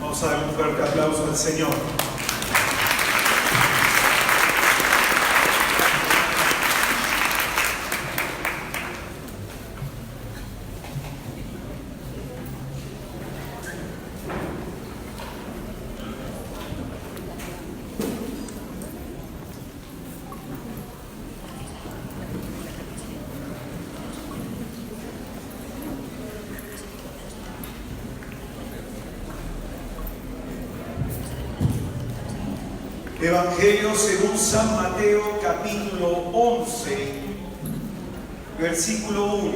Vamos a dar un fuerte aplauso al Señor. Evangelio según San Mateo, capítulo 11, versículo 1.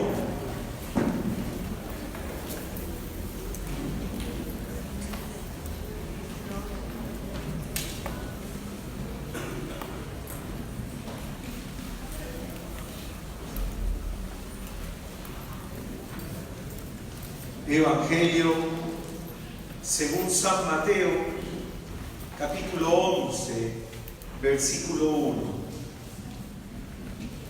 Evangelio según San Mateo, capítulo 11, versículo 1.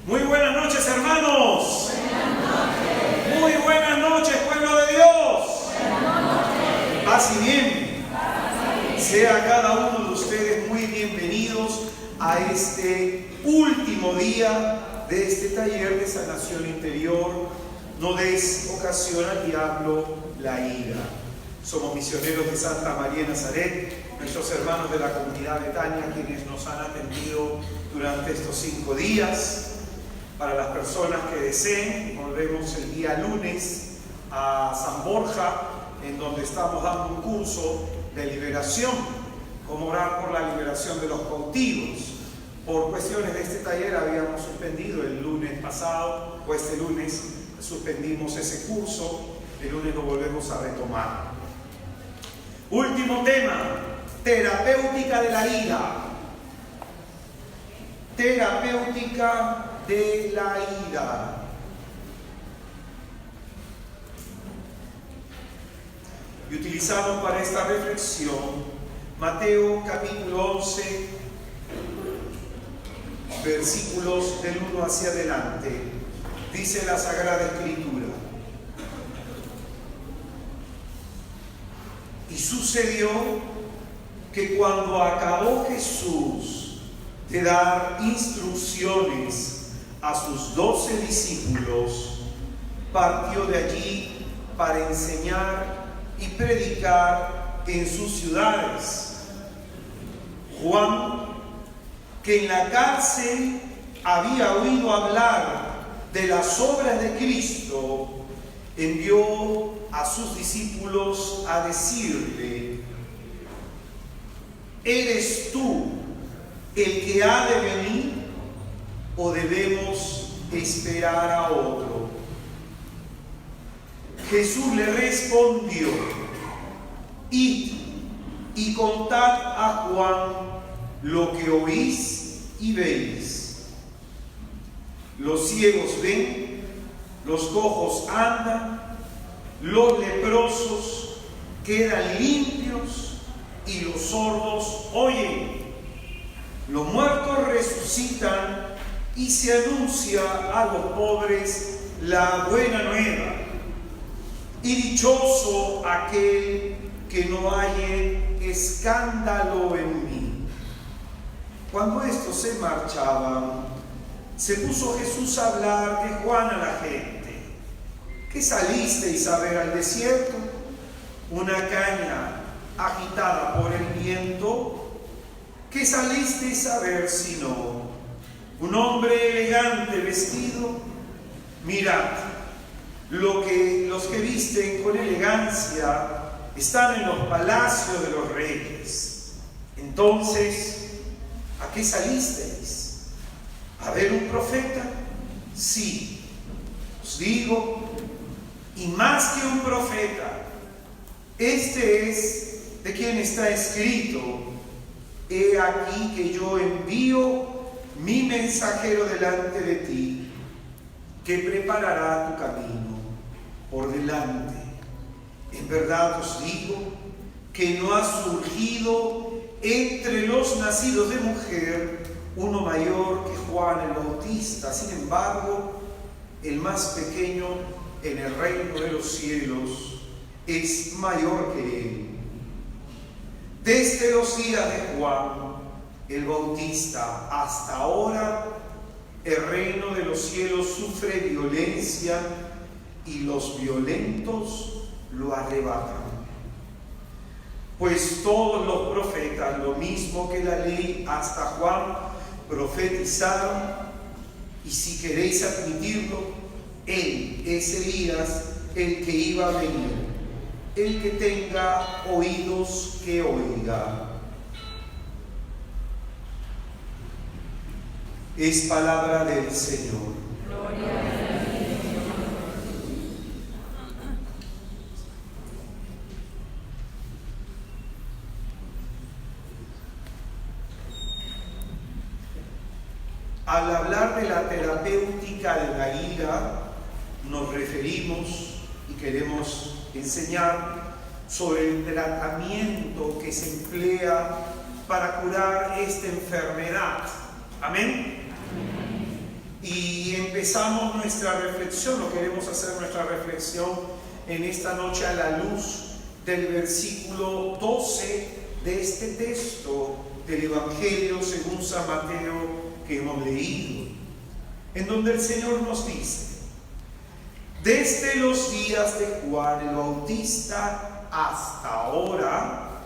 Muy buenas noches, hermanos. Buenas noches. Muy buenas noches, pueblo de Dios. Buenas noches. Paz y bien. Paz y bien. Sea cada uno de ustedes muy bienvenidos a este último día de este taller de sanación interior. No des ocasión al diablo la ira. Somos misioneros de Santa María de Nazaret, nuestros hermanos de la comunidad Betania, quienes nos han atendido durante estos 5 días. Para las personas que deseen, volvemos el día lunes a San Borja, en donde estamos dando un curso de liberación, cómo orar por la liberación de los cautivos. Por cuestiones de este taller habíamos suspendido el lunes pasado, o este lunes suspendimos ese curso, el lunes lo volvemos a retomar. Último tema, terapéutica de la ira. Terapéutica de la ira. Y utilizamos para esta reflexión Mateo capítulo 11, versículos del 1 hacia adelante. Dice la Sagrada Escritura: y sucedió que cuando acabó Jesús de dar instrucciones a sus 12 discípulos, partió de allí para enseñar y predicar en sus ciudades. Juan, que en la cárcel había oído hablar de las obras de Cristo, envió a sus discípulos a decirle: ¿eres tú el que ha de venir o debemos esperar a otro? Jesús le respondió: id y contad a Juan lo que oís y veis. Los ciegos ven, los cojos andan, los leprosos quedan limpios y los sordos oyen. Los muertos resucitan y se anuncia a los pobres la buena nueva. Y dichoso aquel que no halle escándalo en mí. Cuando estos se marchaban, se puso Jesús a hablar de Juan a la gente. ¿Qué salisteis a ver al desierto? ¿Una caña agitada por el viento? ¿Qué salisteis a ver sino un hombre elegante vestido? Mirad, los que visten con elegancia están en los palacios de los reyes. Entonces, ¿a qué salisteis? ¿A ver un profeta? Sí, os digo, y más que un profeta, este es de quien está escrito: he aquí que yo envío mi mensajero delante de ti, que preparará tu camino por delante. En verdad os digo que no ha surgido entre los nacidos de mujer uno mayor que Juan el Bautista. Sin embargo, el más pequeño en el reino de los cielos es mayor que él. Desde los días de Juan el Bautista hasta ahora, el reino de los cielos sufre violencia y los violentos lo arrebatan. Pues todos los profetas, lo mismo que la ley hasta Juan, profetizaron, y si queréis admitirlo, él es Elías, el que iba a venir. El que tenga oídos, que oiga. Es palabra del Señor. Gloria a ti, Señor. Al hablar de la terapéutica de la ira, nos referimos y queremos enseñar sobre el tratamiento que se emplea para curar esta enfermedad. Amén. Y empezamos nuestra reflexión, o queremos hacer nuestra reflexión en esta noche a la luz del versículo 12 de este texto del Evangelio según San Mateo que hemos leído, en donde el Señor nos dice: desde los días de Juan el Bautista hasta ahora,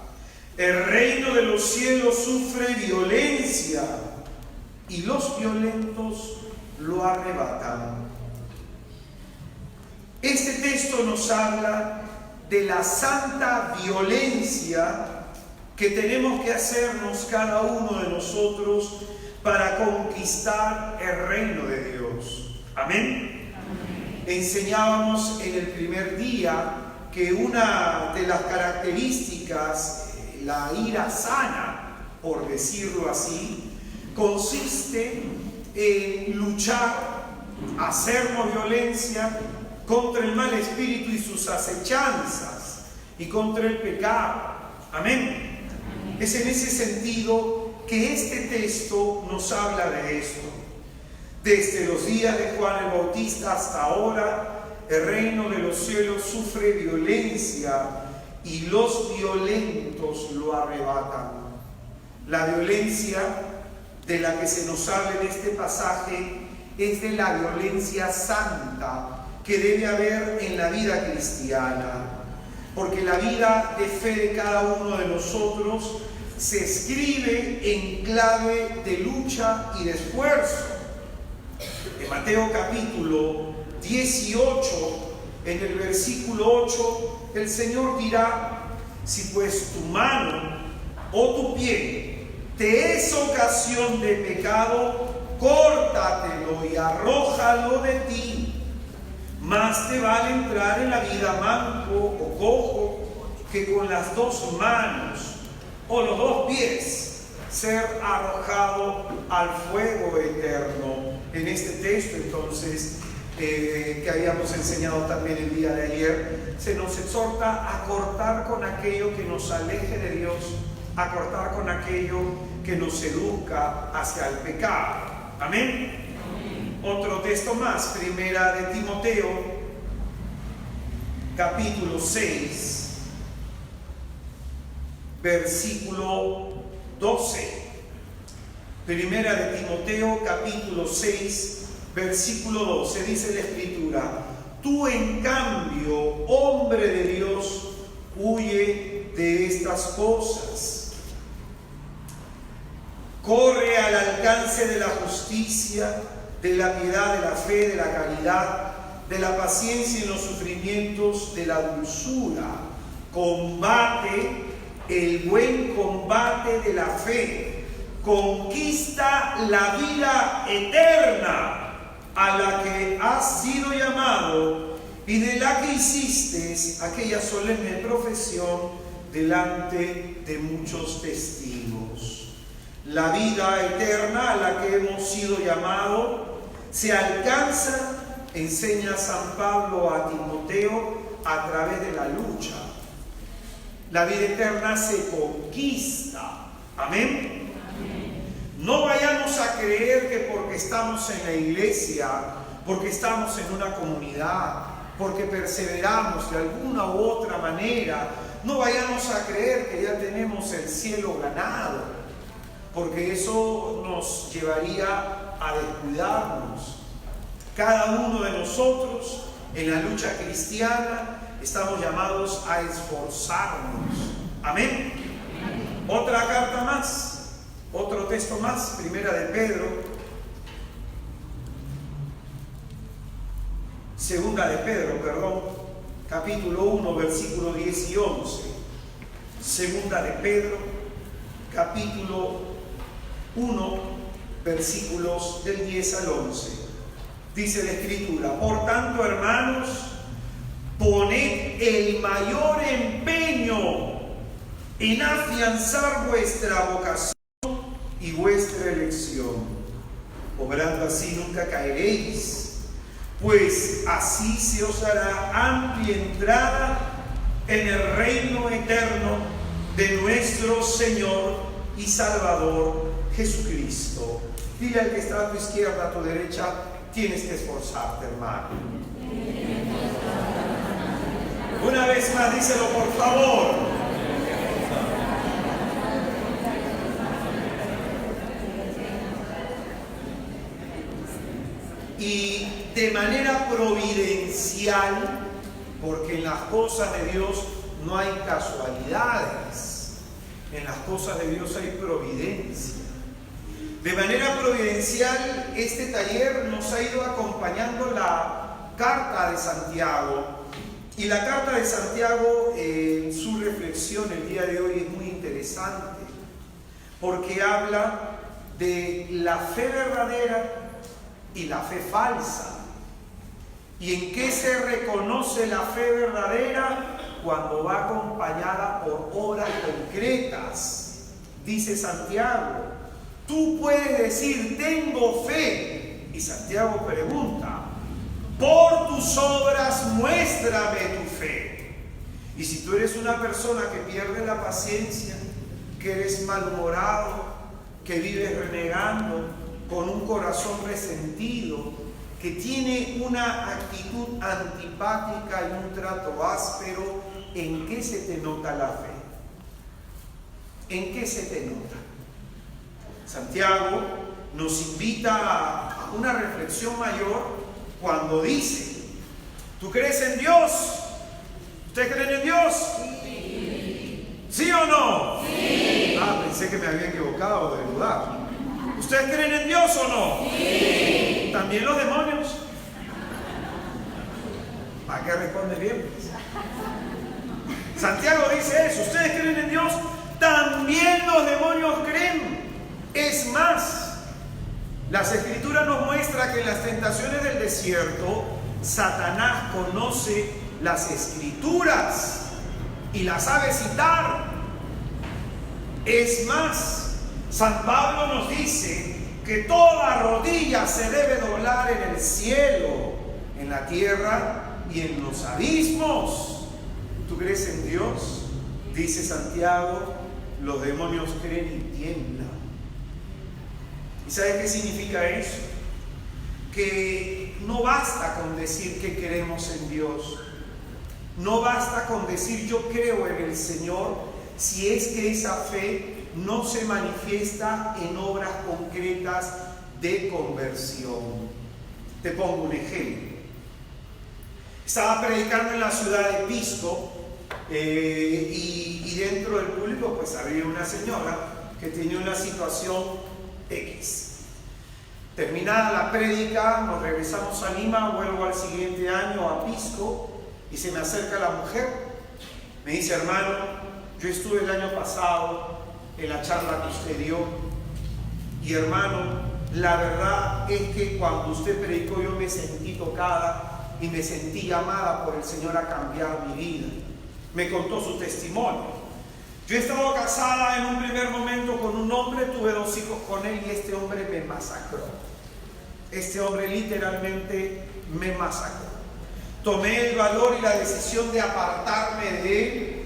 el reino de los cielos sufre violencia y los violentos lo arrebatan. Este texto nos habla de la santa violencia que tenemos que hacernos cada uno de nosotros para conquistar el reino de Dios. Amén. Enseñábamos en el primer día que una de las características, la ira sana, por decirlo así, consiste en luchar, hacernos violencia contra el mal espíritu y sus acechanzas y contra el pecado. Amén. Es en ese sentido que este texto nos habla de esto. Desde los días de Juan el Bautista hasta ahora, el reino de los cielos sufre violencia y los violentos lo arrebatan. La violencia de la que se nos habla en este pasaje es de la violencia santa que debe haber en la vida cristiana, porque la vida de fe de cada uno de nosotros se escribe en clave de lucha y de esfuerzo. En Mateo capítulo 18, en el versículo 8, el Señor dirá: si pues tu mano o tu pie te es ocasión de pecado, córtatelo y arrójalo de ti. Más te vale entrar en la vida manco o cojo que con las dos manos o los dos pies ser arrojado al fuego eterno. En este texto, entonces, que habíamos enseñado también el día de ayer, se nos exhorta a cortar con aquello que nos aleje de Dios, a cortar con aquello que nos seduzca hacia el pecado. Amén. Otro texto más, primera de Timoteo, capítulo 6, versículo 12. Primera de Timoteo, capítulo 6, versículo 12, dice la Escritura: tú en cambio, hombre de Dios, huye de estas cosas. Corre al alcance de la justicia, de la piedad, de la fe, de la caridad, de la paciencia en los sufrimientos, de la dulzura. Combate el buen combate de la fe. Conquista la vida eterna a la que has sido llamado y de la que hiciste aquella solemne profesión delante de muchos testigos. La vida eterna a la que hemos sido llamados se alcanza, enseña San Pablo a Timoteo, a través de la lucha. La vida eterna se conquista. Amén. No vayamos a creer que porque estamos en la iglesia, porque estamos en una comunidad, porque perseveramos de alguna u otra manera, no vayamos a creer que ya tenemos el cielo ganado, porque eso nos llevaría a descuidarnos. Cada uno de nosotros en la lucha cristiana estamos llamados a esforzarnos. Amén. Otra carta más, otro texto más, primera de Pedro, segunda de Pedro, perdón, capítulo 1, versículo 10 y 11. Segunda de Pedro, capítulo 1, versículos del 10 al 11. Dice la Escritura: por tanto, hermanos, poned el mayor empeño en afianzar vuestra vocación y vuestra elección. Obrando así nunca caeréis, pues así se os hará amplia entrada en el reino eterno de nuestro Señor y Salvador Jesucristo. Dile al que está a tu izquierda, a tu derecha: tienes que esforzarte, hermano. Una vez más, díselo por favor. Y de manera providencial, porque en las cosas de Dios no hay casualidades, en las cosas de Dios hay providencia. De manera providencial, este taller nos ha ido acompañando la carta de Santiago. Y la carta de Santiago, en su reflexión el día de hoy, es muy interesante, porque habla de la fe verdadera y la fe falsa. ¿Y en qué se reconoce la fe verdadera? Cuando va acompañada por obras concretas. Dice Santiago: tú puedes decir tengo fe, y Santiago pregunta: por tus obras muéstrame tu fe. Y si tú eres una persona que pierde la paciencia, que eres malhumorado, que vives renegando, con un corazón resentido, que tiene una actitud antipática y un trato áspero, ¿en qué se te nota la fe? ¿En qué se te nota? Santiago nos invita a una reflexión mayor cuando dice: ¿tú crees en Dios? ¿Usted cree en Dios? Sí. ¿Sí o no? Sí. pensé que me había equivocado de lugar. ¿Ustedes creen en Dios o no? Sí. ¿También los demonios? ¿Para qué responde bien? Santiago dice eso. ¿Ustedes creen en Dios? También los demonios creen. Es más, las Escrituras nos muestran que en las tentaciones del desierto, Satanás conoce las Escrituras y las sabe citar. Es más, San Pablo nos dice que toda rodilla se debe doblar en el cielo, en la tierra y en los abismos. ¿Tú crees en Dios? Dice Santiago, los demonios creen y tiemblan. ¿Y sabes qué significa eso? Que no basta con decir que creemos en Dios. No basta con decir yo creo en el Señor, si es que esa fe no se manifiesta en obras concretas de conversión. Te pongo un ejemplo. Estaba predicando en la ciudad de Pisco y dentro del público pues había una señora que tenía una situación X. Terminada la prédica, nos regresamos a Lima, vuelvo al siguiente año a Pisco y se me acerca la mujer. Me dice, hermano, yo estuve el año pasado en la charla que usted dio y hermano, la verdad es que cuando usted predicó yo me sentí tocada y me sentí llamada por el Señor a cambiar mi vida. Me contó su testimonio. Yo he estado casada en un primer momento con un hombre, tuve 2 hijos con él y este hombre me masacró. Este hombre literalmente me masacró. Tomé el valor y la decisión de apartarme de él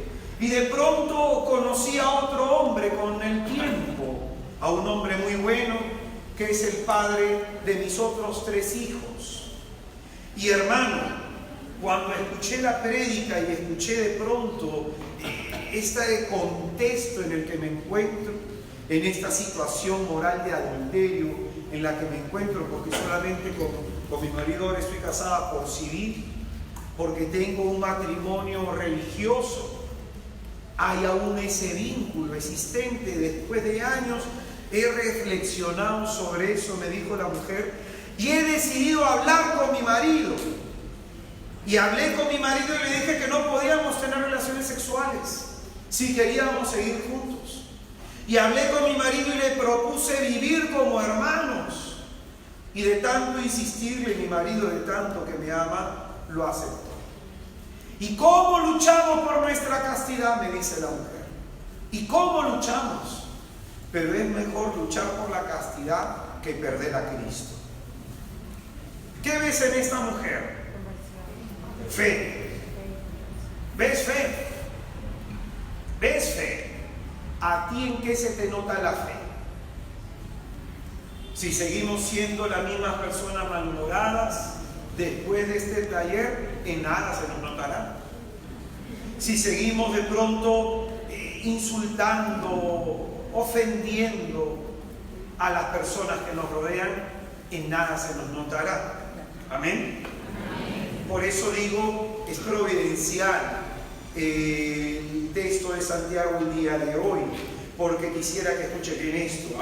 y de pronto conocí a otro hombre con el tiempo, a un hombre muy bueno que es el padre de mis otros 3 hijos. Y hermano, cuando escuché la prédica y escuché de pronto este contexto en el que me encuentro, en esta situación moral de adulterio en la que me encuentro, porque solamente con mi marido ahora estoy casada por civil, porque tengo un matrimonio religioso, hay aún ese vínculo existente. Después de años he reflexionado sobre eso, me dijo la mujer, y he decidido hablar con mi marido. Y hablé con mi marido y le dije que no podíamos tener relaciones sexuales si queríamos seguir juntos. Y hablé con mi marido y le propuse vivir como hermanos. Y de tanto insistirle, mi marido, de tanto que me ama, lo aceptó. ¿Y cómo luchamos por nuestra castidad?, me dice la mujer. ¿Y cómo luchamos? Pero es mejor luchar por la castidad que perder a Cristo. ¿Qué ves en esta mujer? Fe. ¿Ves fe? ¿Ves fe? ¿A ti en qué se te nota la fe? Si seguimos siendo las mismas personas malhumoradas, después de este taller, en nada se nos notará. Si seguimos de pronto insultando, ofendiendo a las personas que nos rodean, en nada se nos notará. Amén. Por eso digo, es providencial el texto de Santiago el día de hoy, porque quisiera que escuchen bien esto.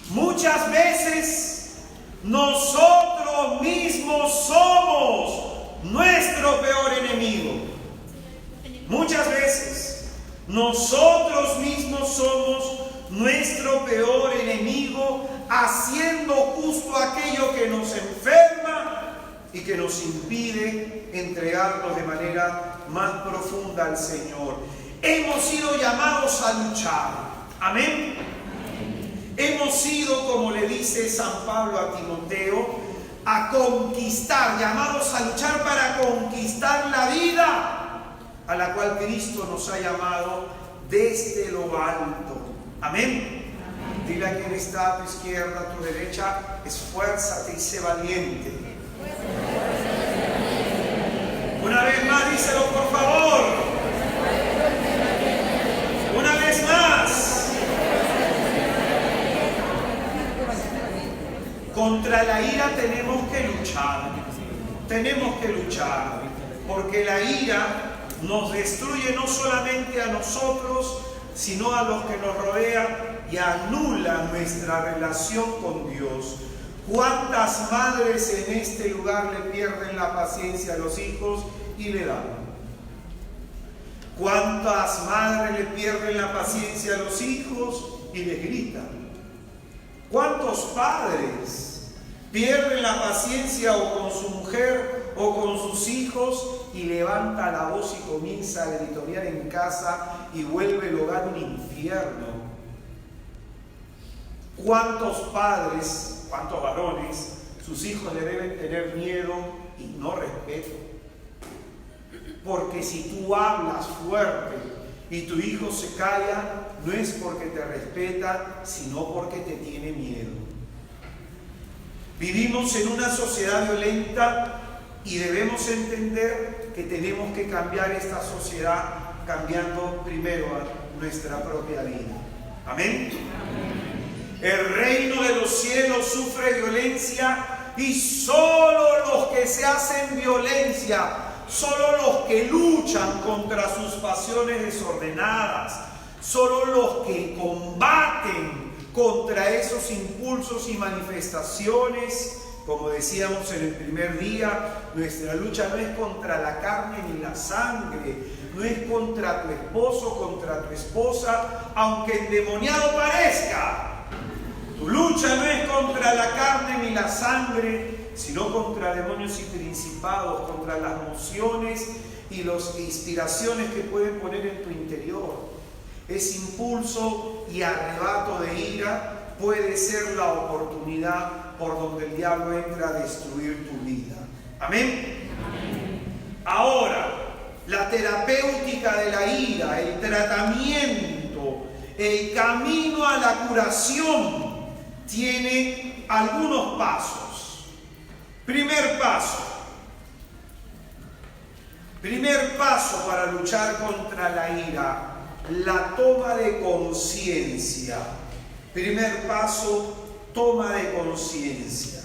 Muchas veces nosotros mismos somos nuestro peor enemigo. Muchas veces nosotros mismos somos nuestro peor enemigo, haciendo justo aquello que nos enferma y que nos impide entregarnos de manera más profunda al Señor. Hemos sido llamados a luchar. Amén. Hemos sido, como le dice San Pablo a Timoteo, a conquistar, llamados a luchar para conquistar la vida a la cual Cristo nos ha llamado desde lo alto. Amén. Dile a quien está a tu izquierda, a tu derecha, esfuérzate y sé valiente. Una vez más, díselo por favor. Una vez más. Contra la ira tenemos que luchar. Tenemos que luchar. Porque la ira nos destruye no solamente a nosotros, sino a los que nos rodean y anulan nuestra relación con Dios. ¿Cuántas madres en este lugar le pierden la paciencia a los hijos y le dan? ¿Cuántas madres le pierden la paciencia a los hijos y les gritan? ¿Cuántos padres pierden la paciencia o con su mujer o con sus hijos y levanta la voz y comienza a gritonear en casa y vuelve el hogar un infierno? ¿Cuántos padres, cuántos varones, sus hijos le deben tener miedo y no respeto? Porque si tú hablas fuerte y tu hijo se calla, no es porque te respeta, sino porque te tiene miedo. Vivimos en una sociedad violenta y debemos entender que tenemos que cambiar esta sociedad cambiando primero a nuestra propia vida. Amén. El reino de los cielos sufre violencia y solo los que se hacen violencia, solo los que luchan contra sus pasiones desordenadas, solo los que combaten contra esos impulsos y manifestaciones. Como decíamos en el primer día, nuestra lucha no es contra la carne ni la sangre, no es contra tu esposo, contra tu esposa, aunque endemoniado parezca. Tu lucha no es contra la carne ni la sangre, sino contra demonios y principados, contra las emociones y las inspiraciones que pueden poner en tu interior. Ese impulso y arrebato de ira puede ser la oportunidad por donde el diablo entra a destruir tu vida. ¿Amén? Amén. Ahora, la terapéutica de la ira, el tratamiento, el camino a la curación tiene algunos pasos. Primer paso para luchar contra la ira, la toma de conciencia. Primer paso, toma de conciencia.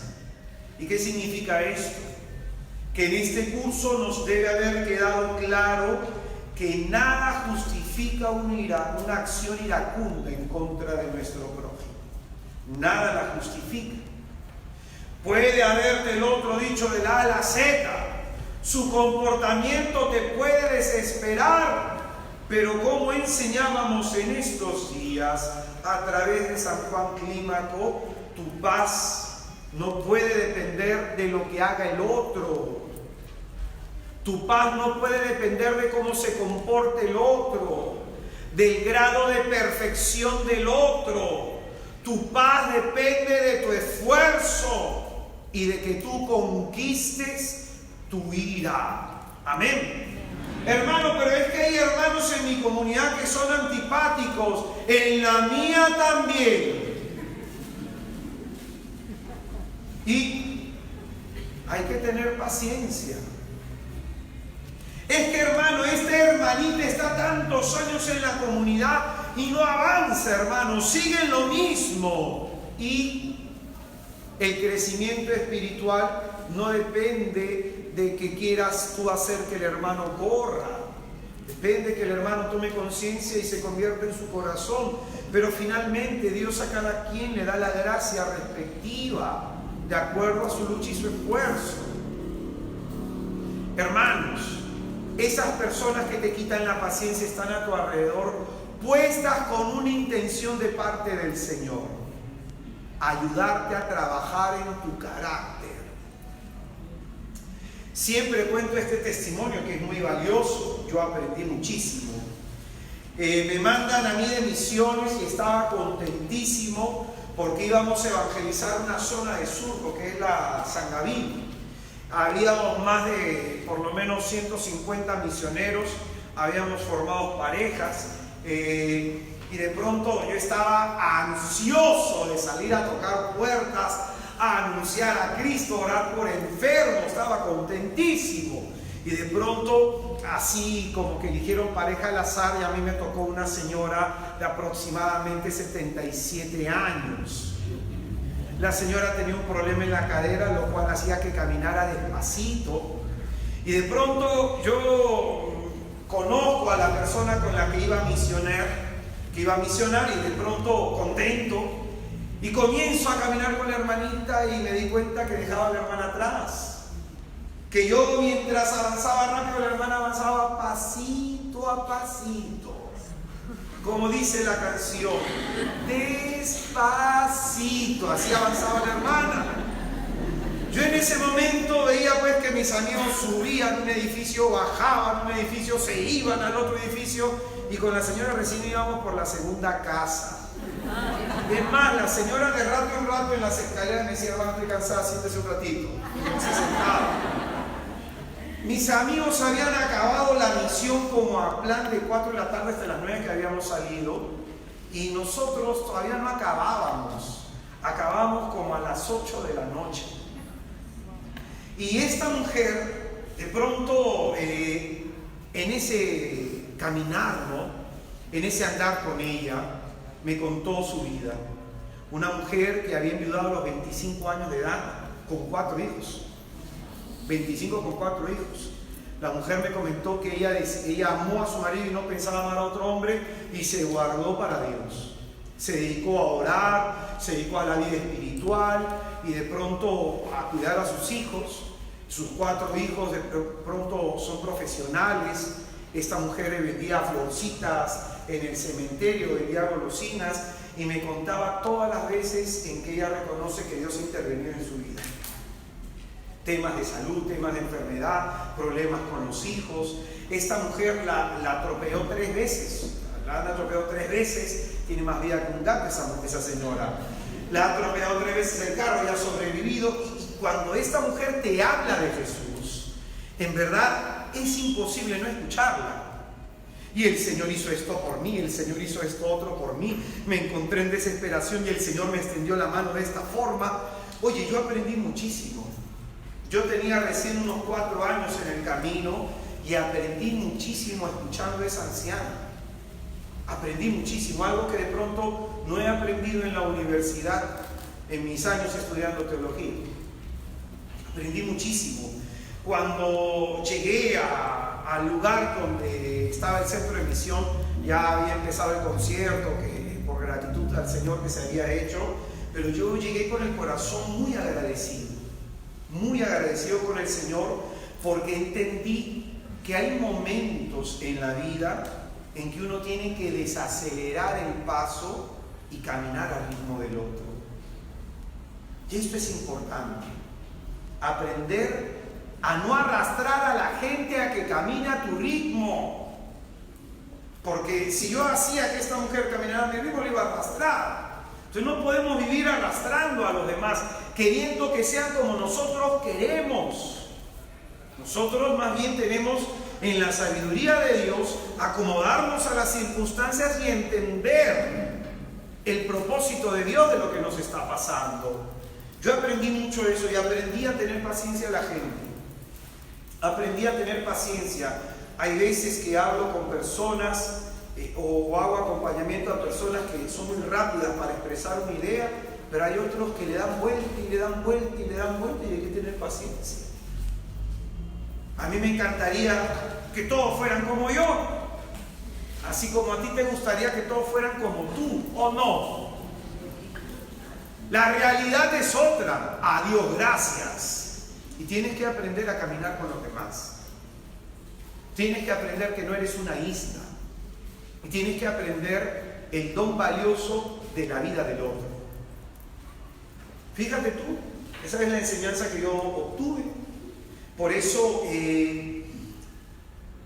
¿Y qué significa esto? Que en este curso nos debe haber quedado claro que nada justifica una acción iracunda en contra de nuestro prójimo. Nada la justifica. Puede haberte el otro dicho de la A a la Z. Su comportamiento te puede desesperar. Pero como enseñábamos en estos días a través de San Juan Clímaco, tu paz no puede depender de lo que haga el otro. Tu paz no puede depender de cómo se comporte el otro, del grado de perfección del otro. Tu paz depende de tu esfuerzo y de que tú conquistes tu ira. Amén. Hermano, pero es que hay hermanos en mi comunidad que son antipáticos. En la mía también. Y hay que tener paciencia. Es que, hermano, esta hermanita está tantos años en la comunidad y no avanza, hermano, sigue en lo mismo. Y el crecimiento espiritual no depende de que quieras tú hacer que el hermano corra. Depende que el hermano tome conciencia y se convierta en su corazón. Pero finalmente Dios a cada quien le da la gracia respectiva, de acuerdo a su lucha y su esfuerzo. Hermanos, esas personas que te quitan la paciencia están a tu alrededor, puestas con una intención de parte del Señor: ayudarte a trabajar en tu carácter. Siempre cuento este testimonio que es muy valioso. Yo aprendí muchísimo. Me mandan a mí de misiones y estaba contentísimo porque íbamos a evangelizar una zona de Surco, que es la San Gavín. Habíamos más de por lo menos 150 misioneros, habíamos formado parejas, y de pronto yo estaba ansioso de salir a tocar puertas, a anunciar a Cristo, orar por enfermos, estaba contentísimo. Y de pronto, así como que eligieron pareja al azar, y a mí me tocó una señora de aproximadamente 77 años. La señora tenía un problema en la cadera, lo cual hacía que caminara despacito. Y de pronto yo conozco a la persona con la que iba a misionar que iba a misionar, y de pronto contento, y comienzo a caminar con la hermanita y me di cuenta que dejaba a la hermana atrás, que yo mientras avanzaba rápido la hermana avanzaba pasito a pasito, como dice la canción, despacito, así avanzaba la hermana. Yo en ese momento veía pues que mis amigos subían un edificio, bajaban un edificio, se iban al otro edificio, y con la señora recién íbamos por la segunda casa. Es más, la señora de rato en rato en las escaleras me decía, hermano, estoy cansada, siéntese un ratito. Y se sentaba. Mis amigos habían acabado la misión como a plan de 4 de la tarde hasta las 9 que habíamos salido, y nosotros todavía no acabábamos. Acabamos como a las 8 de la noche. Y esta mujer, de pronto, en ese caminar, ¿no?, en ese andar con ella, me contó su vida. Una mujer que había enviudado a los 25 años de edad con 4 hijos. 25 con 4 hijos. La mujer me comentó que ella amó a su marido y no pensaba amar a otro hombre, y se guardó para Dios. Se dedicó a orar, se dedicó a la vida espiritual, y de pronto a cuidar a sus hijos. Sus 4 hijos de pronto son profesionales. Esta mujer vendía florcitas en el cementerio, vendía golosinas, y me contaba todas las veces en que ella reconoce que Dios ha intervenido en su vida. Temas de salud, temas de enfermedad, problemas con los hijos. Esta mujer la atropelló 3 veces. La han atropellado 3 veces, tiene más vida que un gato esa señora. La ha atropellado 3 veces el carro y ha sobrevivido. Y cuando esta mujer te habla de Jesús, en verdad es imposible no escucharla. Y el Señor hizo esto por mí, el Señor hizo esto otro por mí. Me encontré en desesperación y el Señor me extendió la mano de esta forma. Oye, yo aprendí muchísimo. Yo tenía recién unos 4 años en el camino y aprendí muchísimo escuchando a esa anciana. Aprendí muchísimo, algo que de pronto no he aprendido en la universidad en mis años estudiando teología. Aprendí muchísimo. Cuando llegué al lugar donde estaba el centro de misión, ya había empezado el concierto, que por gratitud al Señor que se había hecho, pero yo llegué con el corazón muy agradecido con el Señor, porque entendí que hay momentos en la vida en que uno tiene que desacelerar el paso y caminar al ritmo del otro. Y esto es importante, aprender a no arrastrar a la gente a que camine a tu ritmo, porque si yo hacía que esta mujer caminara a mi ritmo, le iba a arrastrar. Entonces no podemos vivir arrastrando a los demás, queriendo que sean como nosotros queremos. Nosotros más bien tenemos, en la sabiduría de Dios, acomodarnos a las circunstancias y entender el propósito de Dios de lo que nos está pasando. Yo aprendí mucho de eso y aprendí a tener paciencia a la gente. Aprendí a tener paciencia. Hay veces que hablo con personas o hago acompañamiento a personas que son muy rápidas para expresar una idea, pero hay otros que le dan vuelta y le dan vuelta y le dan vuelta, y hay que tener paciencia. A mí me encantaría que todos fueran como yo, así como a ti te gustaría que todos fueran como tú, ¿o no? La realidad es otra. A Dios gracias. Y tienes que aprender a caminar con los demás. Tienes que aprender que no eres una isla. Y tienes que aprender el don valioso de la vida del otro. Fíjate tú, esa es la enseñanza que yo obtuve. Por eso,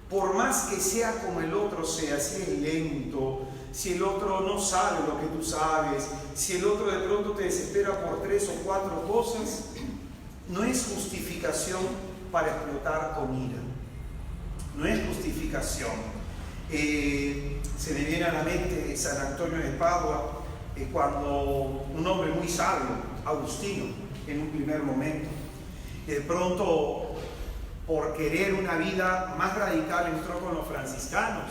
por más que sea como el otro sea, si es lento, si el otro no sabe lo que tú sabes, si el otro de pronto te desespera por 3 o 4 cosas, no es justificación para explotar con ira. No es justificación. Se me viene a la mente San Antonio de Padua, cuando un hombre muy sabio, Agustino, en un primer momento, de pronto, por querer una vida más radical, entró con los franciscanos,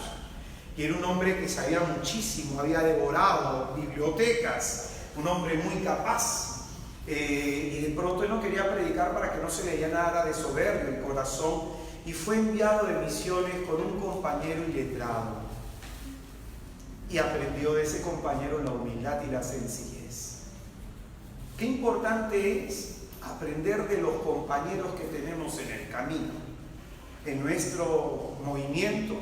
y era un hombre que sabía muchísimo, había devorado bibliotecas, un hombre muy capaz, y de pronto él no quería predicar para que no se le llenara de soberbia el corazón, y fue enviado de misiones con un compañero iletrado. y aprendió de ese compañero la humildad y la sencillez. Qué importante es aprender de los compañeros que tenemos en el camino, en nuestro movimiento,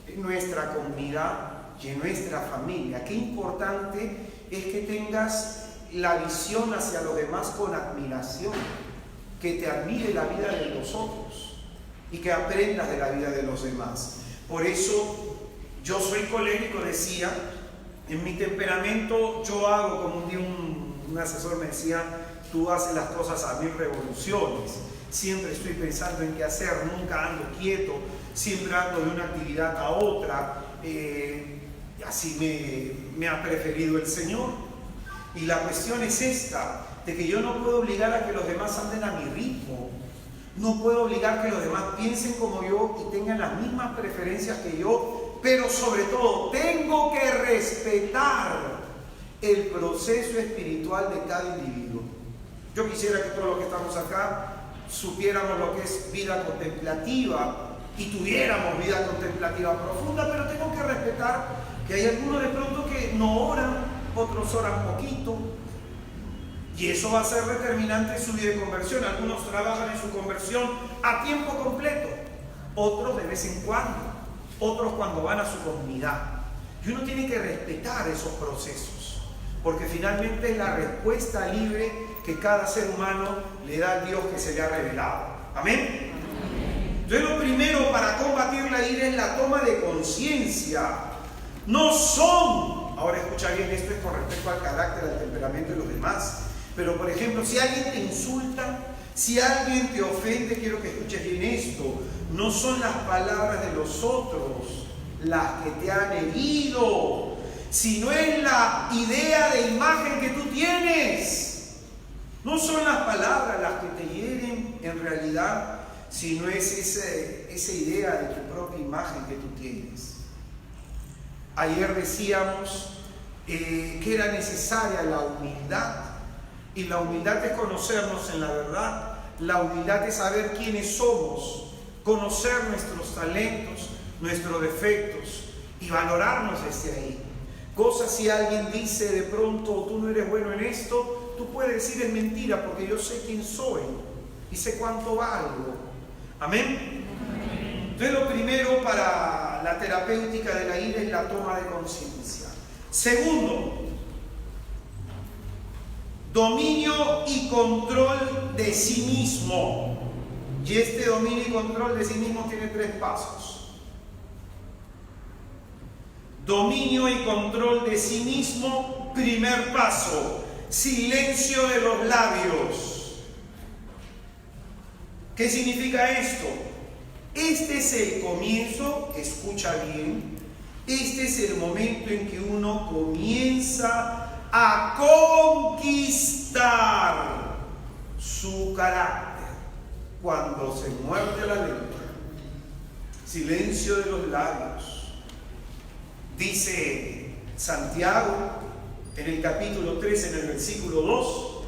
en nuestra comunidad y en nuestra familia. Qué importante es que tengas la visión hacia los demás con admiración, que te admire la vida de los otros y que aprendas de la vida de los demás. Por eso yo soy colérico, decía, en mi temperamento yo hago, como un día un asesor me decía, tú haces las cosas a 1000 revoluciones, siempre estoy pensando en qué hacer, nunca ando quieto, siempre ando de una actividad a otra, así me ha preferido el Señor. Y la cuestión es esta, de que yo no puedo obligar a que los demás anden a mi ritmo, no puedo obligar que los demás piensen como yo y tengan las mismas preferencias que yo, pero sobre todo tengo que respetar el proceso espiritual de cada individuo. Yo quisiera que todos los que estamos acá supiéramos lo que es vida contemplativa y tuviéramos vida contemplativa profunda, pero tengo que respetar que hay algunos de pronto que no oran, otros oran poquito, y eso va a ser determinante en su vida de conversión. Algunos trabajan en su conversión a tiempo completo, otros de vez en cuando, otros cuando van a su comunidad. Y uno tiene que respetar esos procesos, porque finalmente es la respuesta libre que cada ser humano le da al Dios que se le ha revelado. ¿Amén? Entonces lo primero para combatir la ira es la toma de conciencia. No son, ahora escucha bien, esto es con respecto al carácter, al temperamento de los demás, pero por ejemplo, si alguien te insulta, si alguien te ofende, quiero que escuches bien esto, no son las palabras de los otros las que te han herido, sino es la idea de imagen que tú tienes. No son las palabras las que te hieren en realidad, sino es esa idea de tu propia imagen que tú tienes. Ayer decíamos que era necesaria la humildad, y la humildad es conocernos en la verdad, la humildad es saber quiénes somos, conocer nuestros talentos, nuestros defectos y valorarnos desde ahí. Cosas si alguien dice de pronto tú no eres bueno en esto, tú puedes decir es mentira porque yo sé quién soy y sé cuánto valgo. ¿Amén? Entonces lo primero para la terapéutica de la ira es la toma de conciencia. Segundo, dominio y control de sí mismo. Y este dominio y control de sí mismo tiene 3 pasos. Dominio y control de sí mismo, primer paso, silencio de los labios. ¿Qué significa esto? Este es el comienzo, escucha bien, este es el momento en que uno comienza a conquistar su carácter, cuando se muerde la lengua. Silencio de los labios. Dice Santiago en el capítulo 3, en el versículo 2,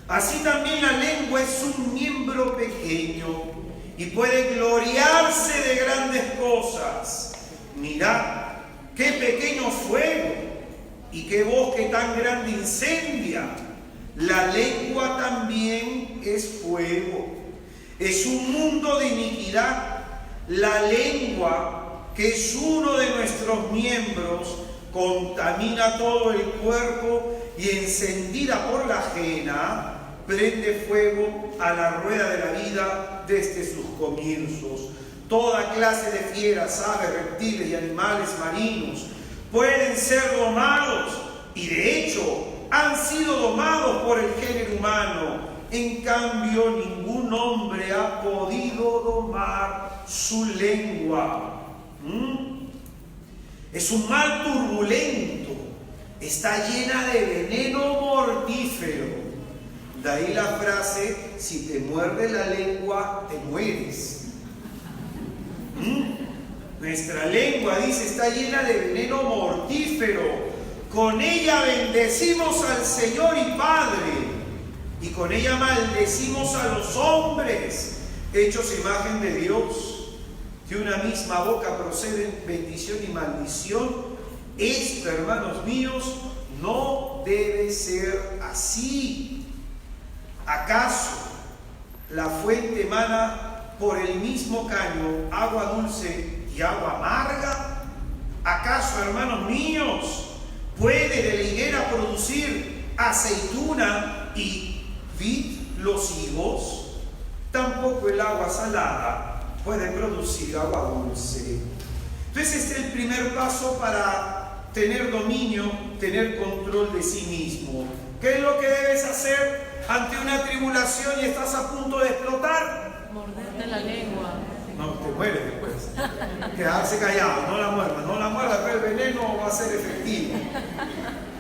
así también la lengua es un miembro pequeño y puede gloriarse de grandes cosas. Mirad qué pequeño fuego y qué bosque tan grande incendia. La lengua también es fuego, es un mundo de iniquidad. La lengua, que es uno de nuestros miembros, contamina todo el cuerpo y encendida por la ajena, prende fuego a la rueda de la vida desde sus comienzos. Toda clase de fieras, aves, reptiles y animales marinos pueden ser domados, y de hecho han sido domados por el género humano. En cambio, ningún hombre ha podido domar su lengua. Es un mal turbulento, está llena de veneno mortífero. De ahí la frase, si te muerde la lengua, te mueres. Nuestra lengua, dice, está llena de veneno mortífero. Con ella bendecimos al Señor y Padre, y con ella maldecimos a los hombres, hechos imagen de Dios. De una misma boca proceden bendición y maldición. Esto, hermanos míos, no debe ser así. ¿Acaso la fuente emana por el mismo caño agua dulce y agua amarga? ¿Acaso, hermanos míos, puede de la higuera producir aceituna y vid los higos? Tampoco el agua salada puede producir agua dulce. Entonces este es el primer paso para tener dominio, tener control de sí mismo. ¿Qué es lo que debes hacer ante una tribulación y estás a punto de explotar? Morderte la lengua. No, te mueres después. Quedarse callado, no la muerda, pero el veneno va a ser efectivo.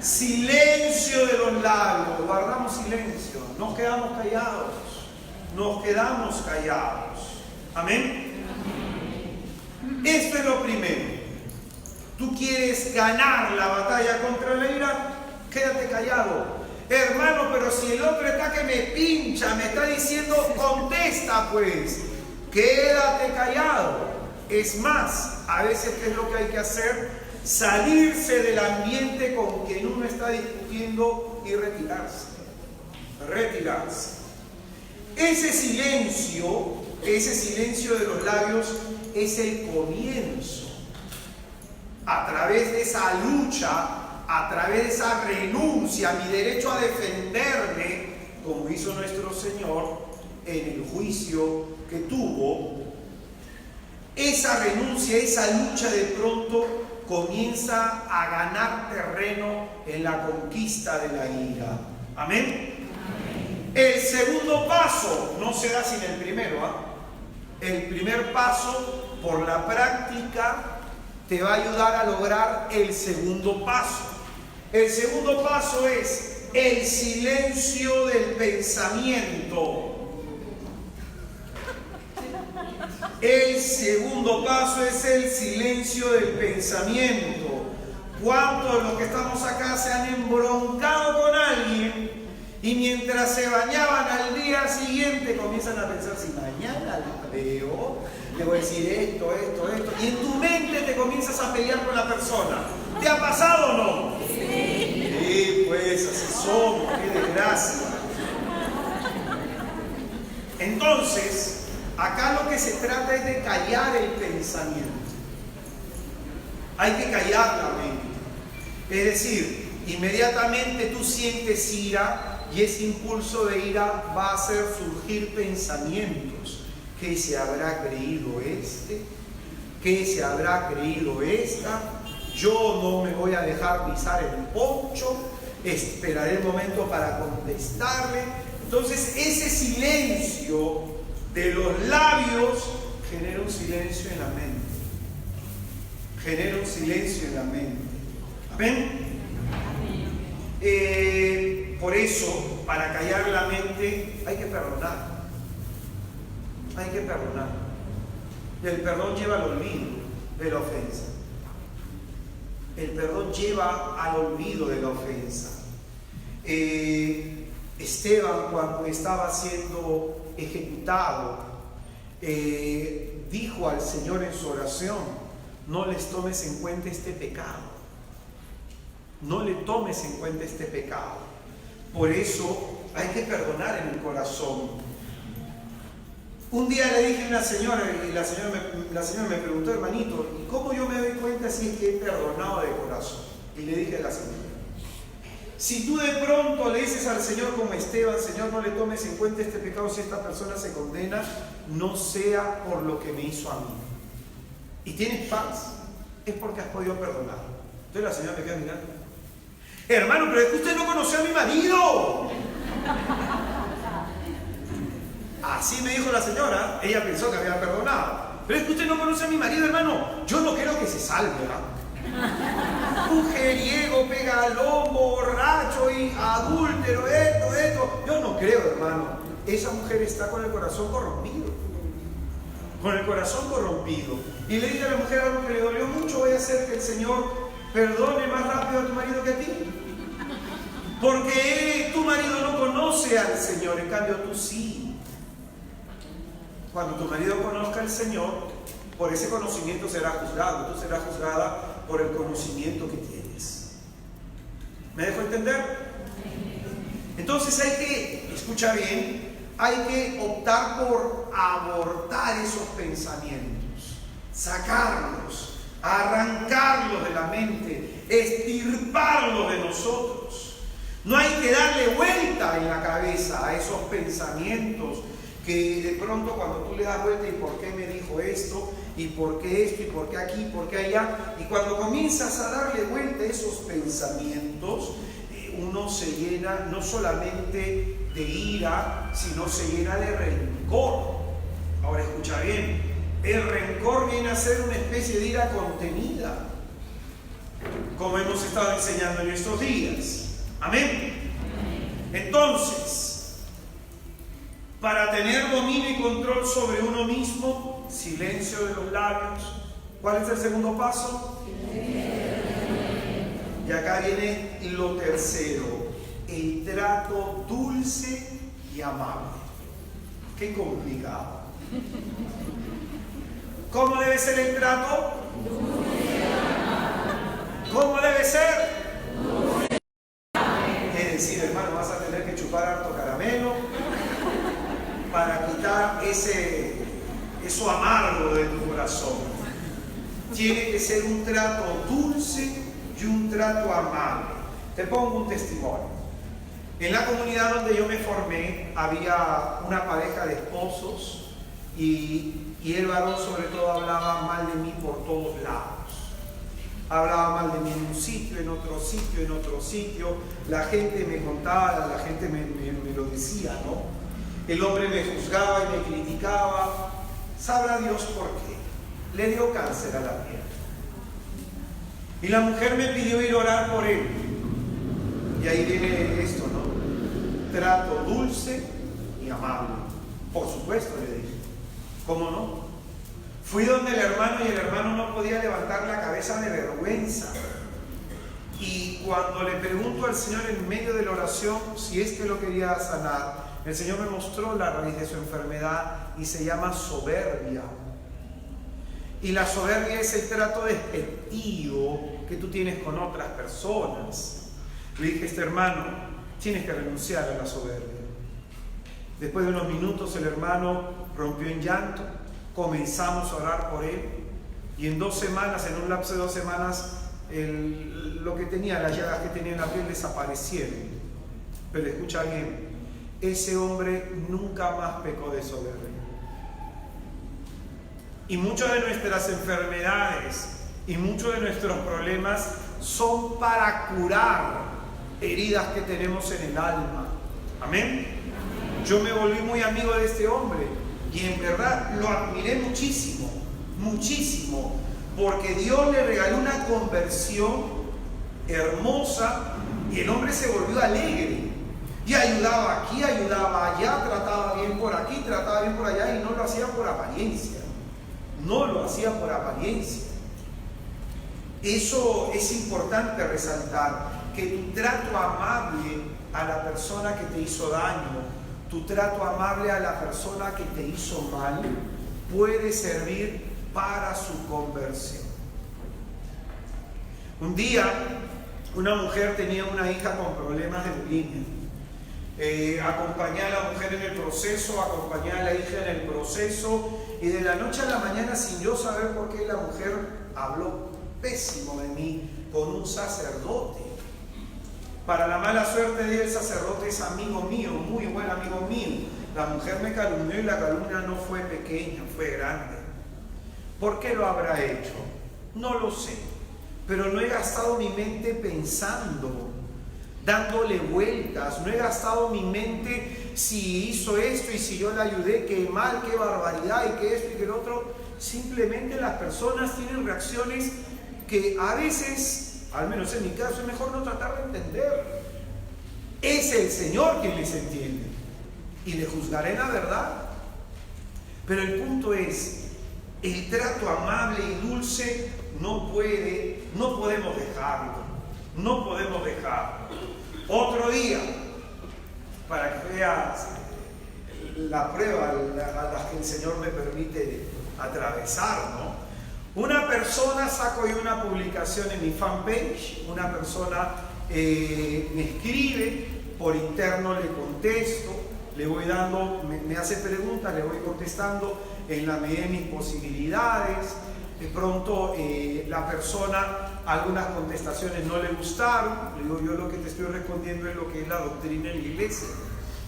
Silencio de los labios, guardamos silencio, nos quedamos callados. Amén. Esto es lo primero. Tú quieres ganar la batalla contra la ira, quédate callado. Hermano, pero si el otro está que me pincha, me está diciendo, contesta pues. Quédate callado. Es más, a veces, ¿qué es lo que hay que hacer? Salirse del ambiente con quien uno está discutiendo y retirarse. Ese silencio de los labios es el comienzo. A través de esa lucha, a través de esa renuncia a mi derecho a defenderme, como hizo nuestro Señor en el juicio que tuvo, esa renuncia, esa lucha de pronto comienza a ganar terreno en la conquista de la ira. Amén. El segundo paso no se da sin el primero. El primer paso, por la práctica, te va a ayudar a lograr el segundo paso. El segundo paso es el silencio del pensamiento. El segundo paso es el silencio del pensamiento. ¿Cuántos de los que estamos acá se han embroncado con alguien y mientras se bañaban al día siguiente comienzan a pensar, si mañana la veo, le voy a decir esto, y en tu mente te comienzas a pelear con la persona? ¿Te ha pasado o no? Sí, pues así somos, qué desgracia. Entonces, acá lo que se trata es de callar el pensamiento. Hay que callar la mente. Es decir, inmediatamente tú sientes ira y ese impulso de ira va a hacer surgir pensamientos. ¿Qué se habrá creído este? ¿Qué se habrá creído esta? Yo no me voy a dejar pisar el poncho, esperaré el momento para contestarle. Entonces ese silencio de los labios genera un silencio en la mente. ¿Amén? Por eso, para callar la mente hay que perdonar. Y el perdón lleva al olvido de la ofensa. Esteban, cuando estaba siendo ejecutado, dijo al Señor en su oración: no les tomes en cuenta este pecado. Por eso hay que perdonar en el corazón. Un día le dije a una señora, y la señora me preguntó: hermanito, ¿y cómo yo me doy cuenta si es que he perdonado de corazón? Y le dije a la señora: si tú de pronto le dices al Señor como Esteban: Señor, no le tomes en cuenta este pecado, si esta persona se condena, no sea por lo que me hizo a mí, y tienes paz, es porque has podido perdonar. Entonces la señora me queda mirando: hermano, pero es que usted no conoció a mi marido. Así me dijo la señora. Ella pensó que había perdonado. Pero es que usted no conoce a mi marido, hermano. Yo no quiero que se salve, mujeriego, pegalombo, borracho y adúltero, esto. Yo no creo, hermano. Esa mujer está con el corazón corrompido. Y le dije a la mujer algo que le dolió mucho: voy a hacer que el Señor perdone más rápido a tu marido que a ti. Porque tu marido no conoce al Señor, en cambio tú sí. Cuando tu marido conozca al Señor, por ese conocimiento será juzgado. Tú serás juzgada por el conocimiento que tienes. ¿Me dejo entender? Entonces hay que, escucha bien, hay que optar por abortar esos pensamientos, sacarlos, arrancarlos de la mente, extirparlos de nosotros. No hay que darle vuelta en la cabeza a esos pensamientos que de pronto cuando tú le das vuelta, ¿y por qué me dijo esto? ¿Y por qué esto? ¿Y por qué aquí? ¿Y por qué allá? Y cuando comienzas a darle vuelta a esos pensamientos, uno se llena no solamente de ira, sino se llena de rencor. Ahora escucha bien, el rencor viene a ser una especie de ira contenida, como hemos estado enseñando en estos días. Amén. Entonces, para tener dominio y control sobre uno mismo, silencio de los labios. ¿Cuál es el segundo paso? Y acá viene lo tercero, el trato dulce y amable. Qué complicado. ¿Cómo debe ser el trato? ¿Cómo debe ser? Es decir, hermano, vas a tener que chupar harto caramelo para quitar eso amargo de tu corazón. Tiene que ser un trato dulce y un trato amable. Te pongo un testimonio. En la comunidad donde yo me formé había una pareja de esposos y el varón sobre todo hablaba mal de mí por todos lados. Hablaba mal de mí en un sitio, en otro sitio, en otro sitio. La gente me contaba, la gente me lo decía, ¿no? El hombre me juzgaba y me criticaba. Sabrá Dios por qué. Le dio cáncer a la piel. Y la mujer me pidió ir a orar por él. Y ahí viene esto, ¿no? Trato dulce y amable. Por supuesto, le dije. ¿Cómo no? Fui donde el hermano y el hermano no podía levantar la cabeza de vergüenza. Y cuando le pregunto al Señor en medio de la oración si es que lo quería sanar, el Señor me mostró la raíz de su enfermedad y se llama soberbia. Y la soberbia es el trato despectivo que tú tienes con otras personas. Le dije a este hermano, tienes que renunciar a la soberbia. Después de unos minutos el hermano rompió en llanto, comenzamos a orar por él y en 2 semanas, en un lapso de 2 semanas, lo que tenía, las llagas que tenía en la piel desaparecieron. Pero escucha bien, ese hombre nunca más pecó de soberbia. Y muchas de nuestras enfermedades y muchos de nuestros problemas son para curar heridas que tenemos en el alma. Amén. Yo me volví muy amigo de este hombre y en verdad lo admiré muchísimo, muchísimo, porque Dios le regaló una conversión hermosa y el hombre se volvió alegre y ayudaba aquí, ayudaba allá, trataba bien por aquí, trataba bien por allá y no lo hacía por apariencia. No lo hacía por apariencia. Eso es importante resaltar, que tu trato amable a la persona que te hizo daño, tu trato amable a la persona que te hizo mal, puede servir para su conversión. Un día, una mujer tenía una hija con problemas de bulimia. Acompañé a la mujer en el proceso, acompañé a la hija en el proceso, y de la noche a la mañana, sin yo saber por qué, la mujer habló pésimo de mí con un sacerdote. Para la mala suerte de él, el sacerdote es amigo mío, muy buen amigo mío. La mujer me calumnió y la calumnia no fue pequeña, fue grande. ¿Por qué lo habrá hecho? No lo sé, pero no he gastado mi mente pensando, dándole vueltas. No he gastado mi mente si hizo esto y si yo le ayudé, qué mal, qué barbaridad y qué esto y qué lo otro. Simplemente las personas tienen reacciones que a veces, al menos en mi caso, es mejor no tratar de entender. Es el Señor quien les entiende y le juzgaré la verdad. Pero el punto es, el trato amable y dulce no podemos dejarlo. No podemos dejarlo. Otro día, para que veas la prueba a la que el Señor me permite atravesar, ¿no? Una persona, saco yo una publicación en mi fanpage, una persona me escribe, por interno le contesto, le voy dando, me hace preguntas, le voy contestando en la medida de mis posibilidades. De pronto la persona, algunas contestaciones no le gustaron, le digo, yo lo que te estoy respondiendo es lo que es la doctrina en la iglesia.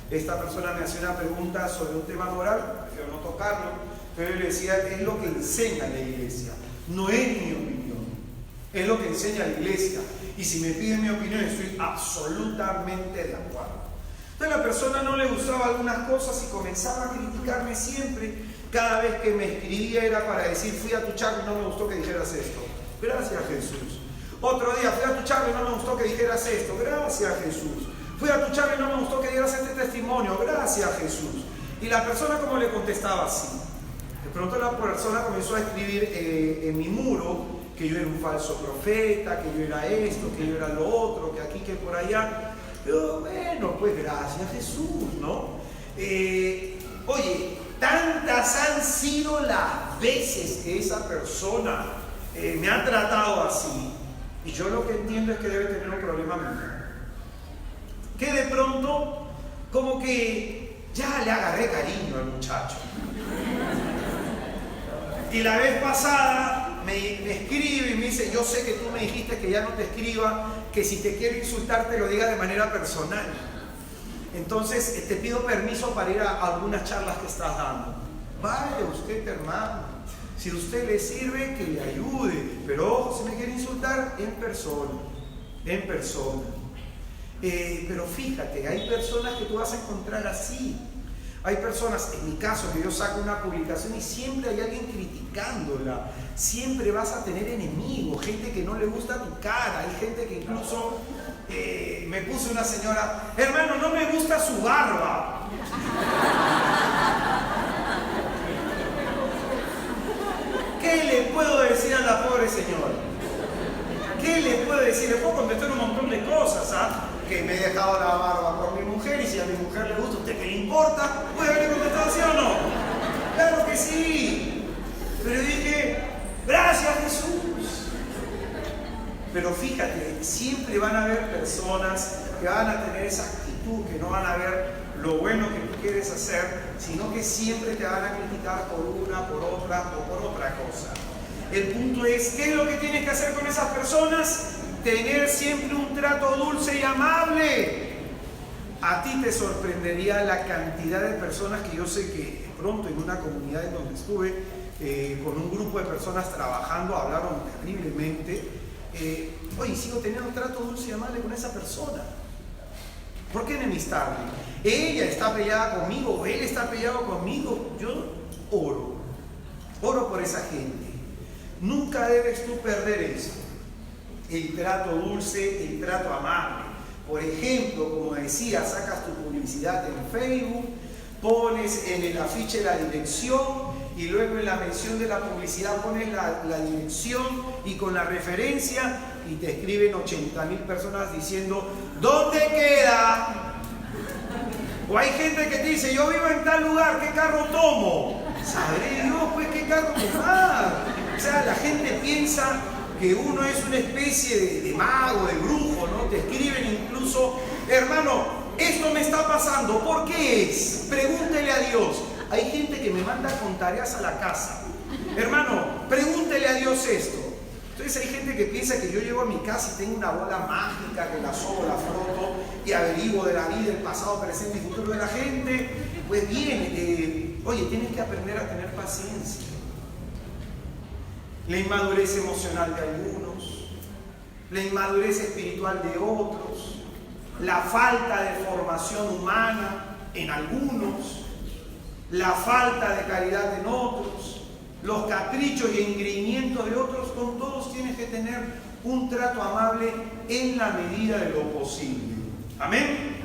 Esta persona me hacía una pregunta sobre un tema moral, prefiero no tocarlo, pero yo le decía, es lo que enseña la iglesia, no es mi opinión, es lo que enseña la iglesia. Y si me piden mi opinión, estoy absolutamente de acuerdo. Entonces la persona no le gustaba algunas cosas y comenzaba a criticarme siempre. Cada vez que me escribía era para decir, fui a tu charla y no me gustó que dijeras esto. Gracias, Jesús. Otro día, fui a tu charla y no me gustó que dijeras esto. Gracias, Jesús. Fui a tu charla y no me gustó que dieras este testimonio. Gracias, Jesús. Y la persona, como le contestaba así. De pronto la persona comenzó a escribir en mi muro que yo era un falso profeta, que yo era esto, que yo era lo otro, que aquí, que por allá. Yo, bueno, pues gracias, Jesús, ¿no? Oye, tantas han sido las veces que esa persona me ha tratado así, y yo lo que entiendo es que debe tener un problema mental, que de pronto como que ya le agarré cariño al muchacho. Y la vez pasada me escribe y me dice, yo sé que tú me dijiste que ya no te escriba, que si te quiero insultar te lo diga de manera personal. Entonces te pido permiso para ir a algunas charlas que estás dando. Vaya usted, hermano, si a usted le sirve, que le ayude, pero ojo, si me quiere insultar, en persona, en persona. Pero fíjate, hay personas que tú vas a encontrar así. Hay personas, en mi caso, que yo saco una publicación y siempre hay alguien criticándola. Siempre vas a tener enemigos, gente que no le gusta tu cara. Hay gente que incluso me puso una señora, hermano, no me gusta su barba. ¿Qué le puedo decir a la pobre señora? ¿Qué le puedo decir? Le puedo contestar un montón de cosas, ¿ah? Que me he dejado la barba por mi mujer y si a mi mujer le gusta, ¿a usted qué le importa? ¿Puede haberle contestado sí o no? ¡Claro que sí! Pero dije, gracias, Jesús. Pero fíjate, siempre van a haber personas que van a tener esa actitud, que no van a ver lo bueno que tú quieres hacer, sino que siempre te van a criticar por una, por otra o por otra cosa. El punto es, ¿qué es lo que tienes que hacer con esas personas? Tener siempre un trato dulce y amable. A ti te sorprendería la cantidad de personas que yo sé que pronto en una comunidad en donde estuve con un grupo de personas trabajando, hablaron terriblemente. Oye, sigo teniendo un trato dulce y amable con esa persona. ¿Por qué enemistarle? Ella está peleada conmigo o él está peleado conmigo. Yo oro por esa gente. Nunca debes tú perder eso. El trato dulce, el trato amable. Por ejemplo, como decía, sacas tu publicidad en Facebook, pones en el afiche la dirección y luego en la mención de la publicidad pones la dirección y con la referencia y te escriben 80.000 personas diciendo ¿dónde queda? O hay gente que te dice yo vivo en tal lugar, ¿qué carro tomo? Sabré Dios pues qué carro tomar. O sea, la gente piensa que uno es una especie de mago, de brujo, ¿no? Te escriben incluso, hermano, esto me está pasando, ¿por qué es? Pregúntele a Dios. Hay gente que me manda con tareas a la casa. Hermano, pregúntele a Dios esto. Entonces hay gente que piensa que yo llego a mi casa y tengo una bola mágica que la sobo, la froto y averiguo de la vida, el pasado, presente y futuro de la gente. Pues bien, oye, tienes que aprender a tener paciencia. La inmadurez emocional de algunos, la inmadurez espiritual de otros, la falta de formación humana en algunos, la falta de caridad en otros, los caprichos y engreimientos de otros, con todos tienes que tener un trato amable en la medida de lo posible. ¿Amén?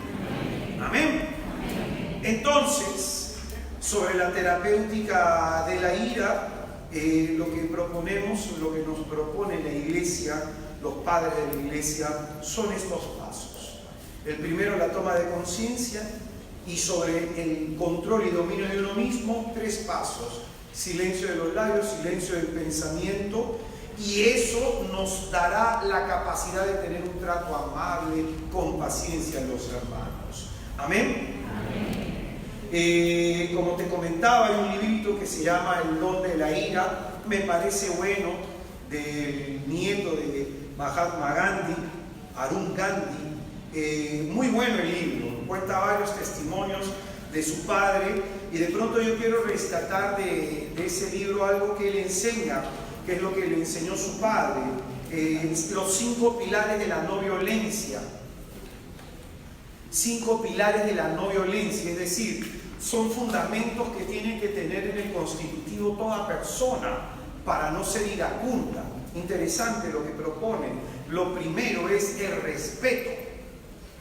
¿Amén? Entonces, sobre la terapéutica de la ira, lo que proponemos, lo que nos propone la iglesia, los padres de la iglesia, son estos pasos. El primero, la toma de conciencia, y sobre el control y dominio de uno mismo, 3 pasos. Silencio de los labios, silencio del pensamiento, y eso nos dará la capacidad de tener un trato amable, con paciencia en los hermanos. Amén. Como te comentaba, hay un librito que se llama El don de la ira, me parece bueno, del nieto de Mahatma Gandhi, Arun Gandhi. Muy bueno el libro, cuenta varios testimonios de su padre, y de pronto yo quiero rescatar de ese libro algo que él enseña, que es lo que le enseñó su padre, los 5 pilares de la no violencia. 5 pilares de la no violencia, es decir, son fundamentos que tiene que tener en el constitutivo toda persona para no ser iracunda. Interesante lo que propone. Lo primero es el respeto.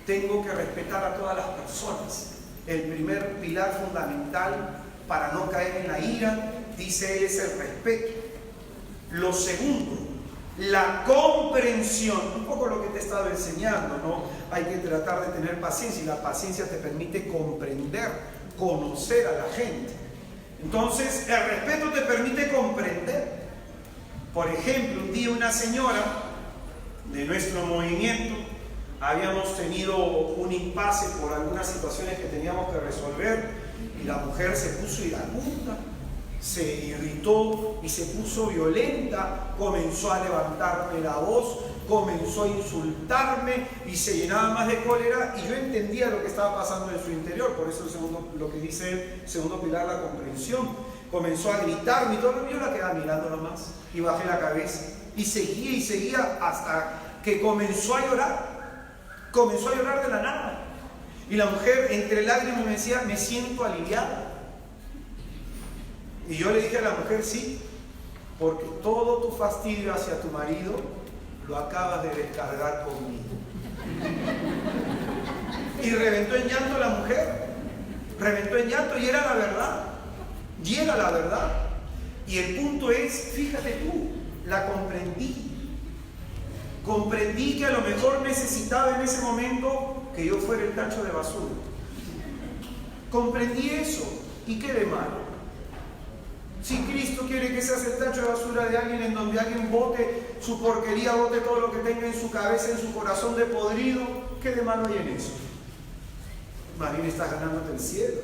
Tengo que respetar a todas las personas. El primer pilar fundamental para no caer en la ira, dice él, es el respeto. Lo segundo, la comprensión, un poco lo que te he estado enseñando, ¿no? Hay que tratar de tener paciencia, y la paciencia te permite comprender, conocer a la gente. Entonces, el respeto te permite comprender. Por ejemplo, un día una señora de nuestro movimiento, habíamos tenido un impasse por algunas situaciones que teníamos que resolver, y la mujer se puso iracunda, se irritó y se puso violenta, comenzó a levantarme la voz, comenzó a insultarme y se llenaba más de cólera, y yo entendía lo que estaba pasando en su interior. Por eso lo que dice el segundo pilar, la comprensión. Comenzó a gritarme y todo, yo la quedaba mirando nomás y bajé la cabeza y seguía hasta que comenzó a llorar de la nada, y la mujer entre lágrimas me decía: me siento aliviada. Y yo le dije a la mujer: sí, porque todo tu fastidio hacia tu marido lo acabas de descargar conmigo. Y reventó en llanto la mujer, reventó en llanto, y era la verdad, y el punto es, fíjate tú, la comprendí que a lo mejor necesitaba en ese momento que yo fuera el tacho de basura. Comprendí eso, ¿y qué de malo? Si Cristo quiere que seas el tacho de basura de alguien, en donde alguien bote su porquería, bote todo lo que tenga en su cabeza, en su corazón de podrido, ¿qué de malo hay en eso? Más bien estás ganándote el cielo.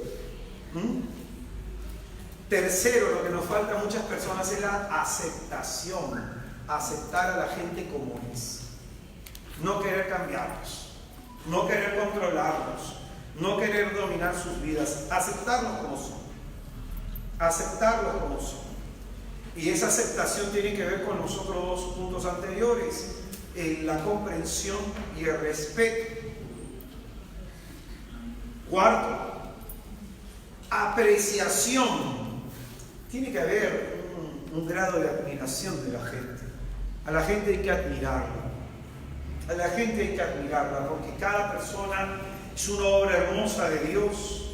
Tercero, lo que nos falta a muchas personas es la aceptación. Aceptar a la gente como es. No querer cambiarlos, no querer controlarlos, no querer dominar sus vidas. Aceptarlos como son. Aceptarlos como son. Y esa aceptación tiene que ver con los otros 2 puntos anteriores, la comprensión y el respeto. Cuarto, apreciación. Tiene que haber un grado de admiración de la gente. A la gente hay que admirarla. A la gente hay que admirarla, porque cada persona es una obra hermosa de Dios,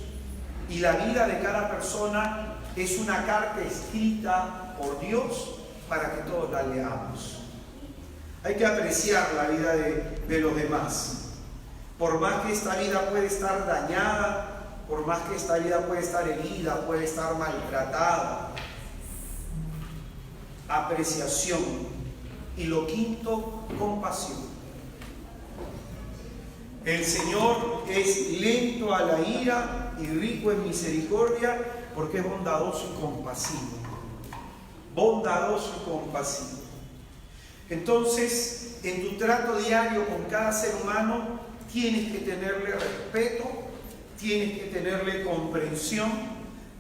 y la vida de cada persona es una carta escrita por Dios para que todos la leamos. Hay que apreciar la vida de los demás. Por más que esta vida puede estar dañada, por más que esta vida puede estar herida, puede estar maltratada. Apreciación. Y lo quinto, compasión. El Señor es lento a la ira y rico en misericordia, porque es bondadoso y compasivo. Bondadoso y compasivo. Entonces, en tu trato diario con cada ser humano, tienes que tenerle respeto, tienes que tenerle comprensión,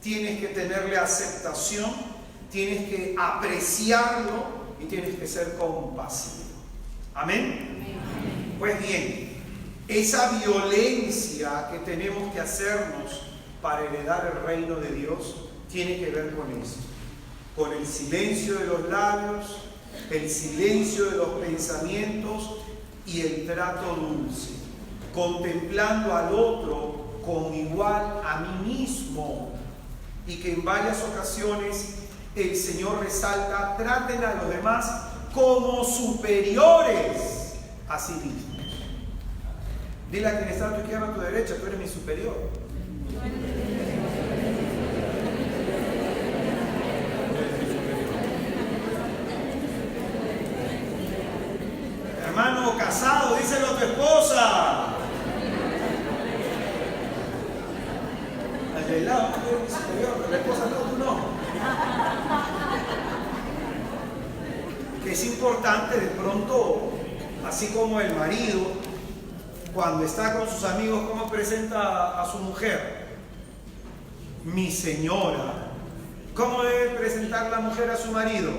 tienes que tenerle aceptación, tienes que apreciarlo y tienes que ser compasivo. ¿Amén? Pues bien, esa violencia que tenemos que hacernos para heredar el reino de Dios tiene que ver con esto, con el silencio de los labios, el silencio de los pensamientos y el trato dulce, contemplando al otro como igual a mí mismo, y que en varias ocasiones el Señor resalta: traten a los demás como superiores a sí mismos. Dile a quien está a tu izquierda o a tu derecha: tú eres mi superior. tu esposa. Al de lado, la esposa no, tú no. Que es importante de pronto, así como el marido, cuando está con sus amigos, ¿cómo presenta a su mujer? Mi señora. ¿Cómo debe presentar la mujer a su marido?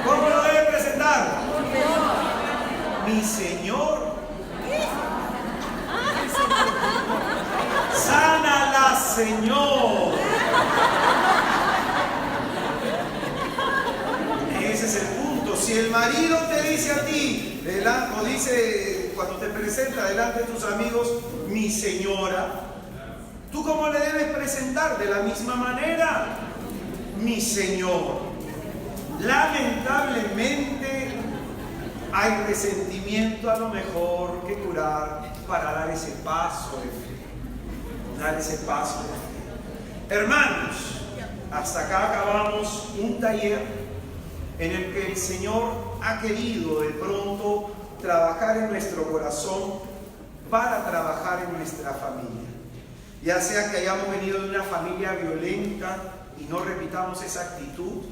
¿Cómo lo debe presentar? Mi señor. Sánala, Señor. Ese es el punto. Si el marido te dice a ti, o dice cuando te presenta delante de tus amigos, mi señora, ¿tú cómo le debes presentar? De la misma manera, mi Señor. Lamentablemente hay resentimiento a lo mejor que curar para dar ese paso de fe. Dar ese paso de fe. Hermanos, hasta acá acabamos un taller en el que el Señor ha querido de pronto trabajar en nuestro corazón para trabajar en nuestra familia. Ya sea que hayamos venido de una familia violenta y no repitamos esa actitud,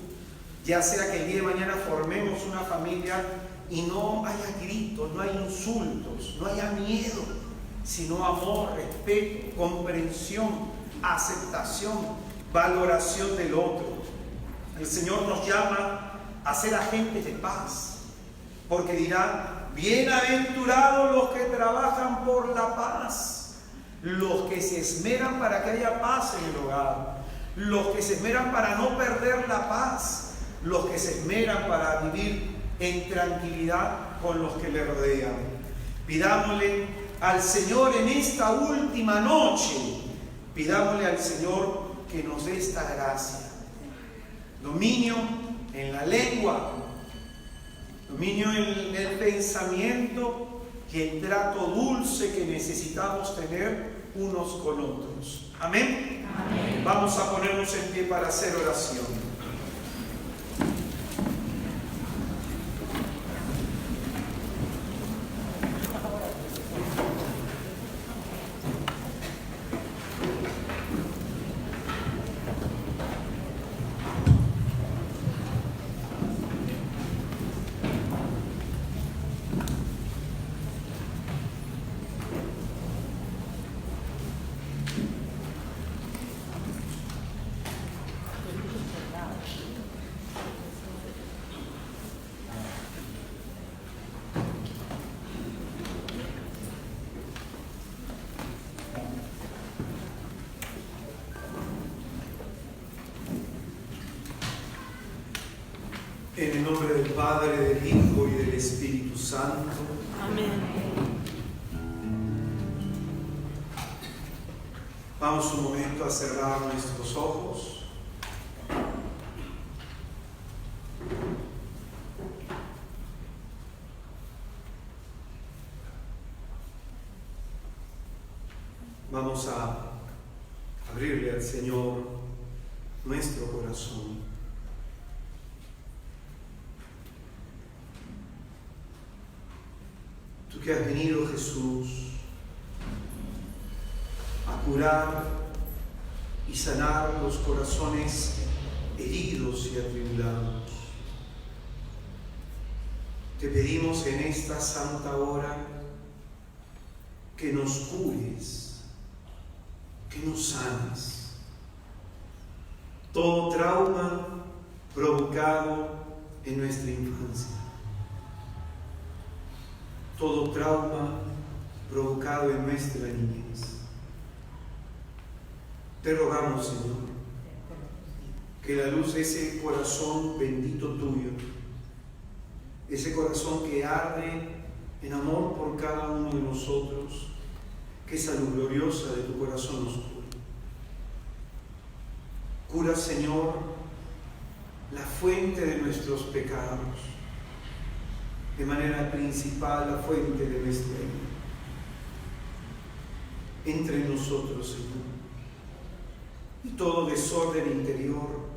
ya sea que el día de mañana formemos una familia y no haya gritos, no haya insultos, no haya miedo, sino amor, respeto, comprensión, aceptación, valoración del otro. El Señor nos llama a ser agentes de paz, porque dirá, bienaventurados los que trabajan por la paz, los que se esmeran para que haya paz en el hogar, los que se esmeran para no perder la paz, los que se esmeran para vivir en tranquilidad con los que le rodean. Pidámosle al Señor en esta última noche, pidámosle al Señor que nos dé esta gracia. Dominio en la lengua, dominio en el pensamiento y el trato dulce que necesitamos tener unos con otros. Amén. Amén. Vamos a ponernos en pie para hacer oración. En el nombre del Padre, del Hijo y del Espíritu Santo. Amén. Vamos un momento a cerrar nuestros ojos. Vamos a abrirle al Señor nuestro corazón. Tú que has venido, Jesús, a curar y sanar los corazones heridos y atribulados. Te pedimos en esta santa hora que nos cures, que nos sanes. Todo trauma provocado en nuestra infancia, todo trauma provocado en nuestra niñez. Te rogamos, Señor, que la luz de ese corazón bendito tuyo, ese corazón que arde en amor por cada uno de nosotros, que esa luz gloriosa de tu corazón nos cure. Cura, Señor, la fuente de nuestros pecados, de manera principal la fuente de nuestra vida. Entre nosotros, Señor, y todo desorden interior,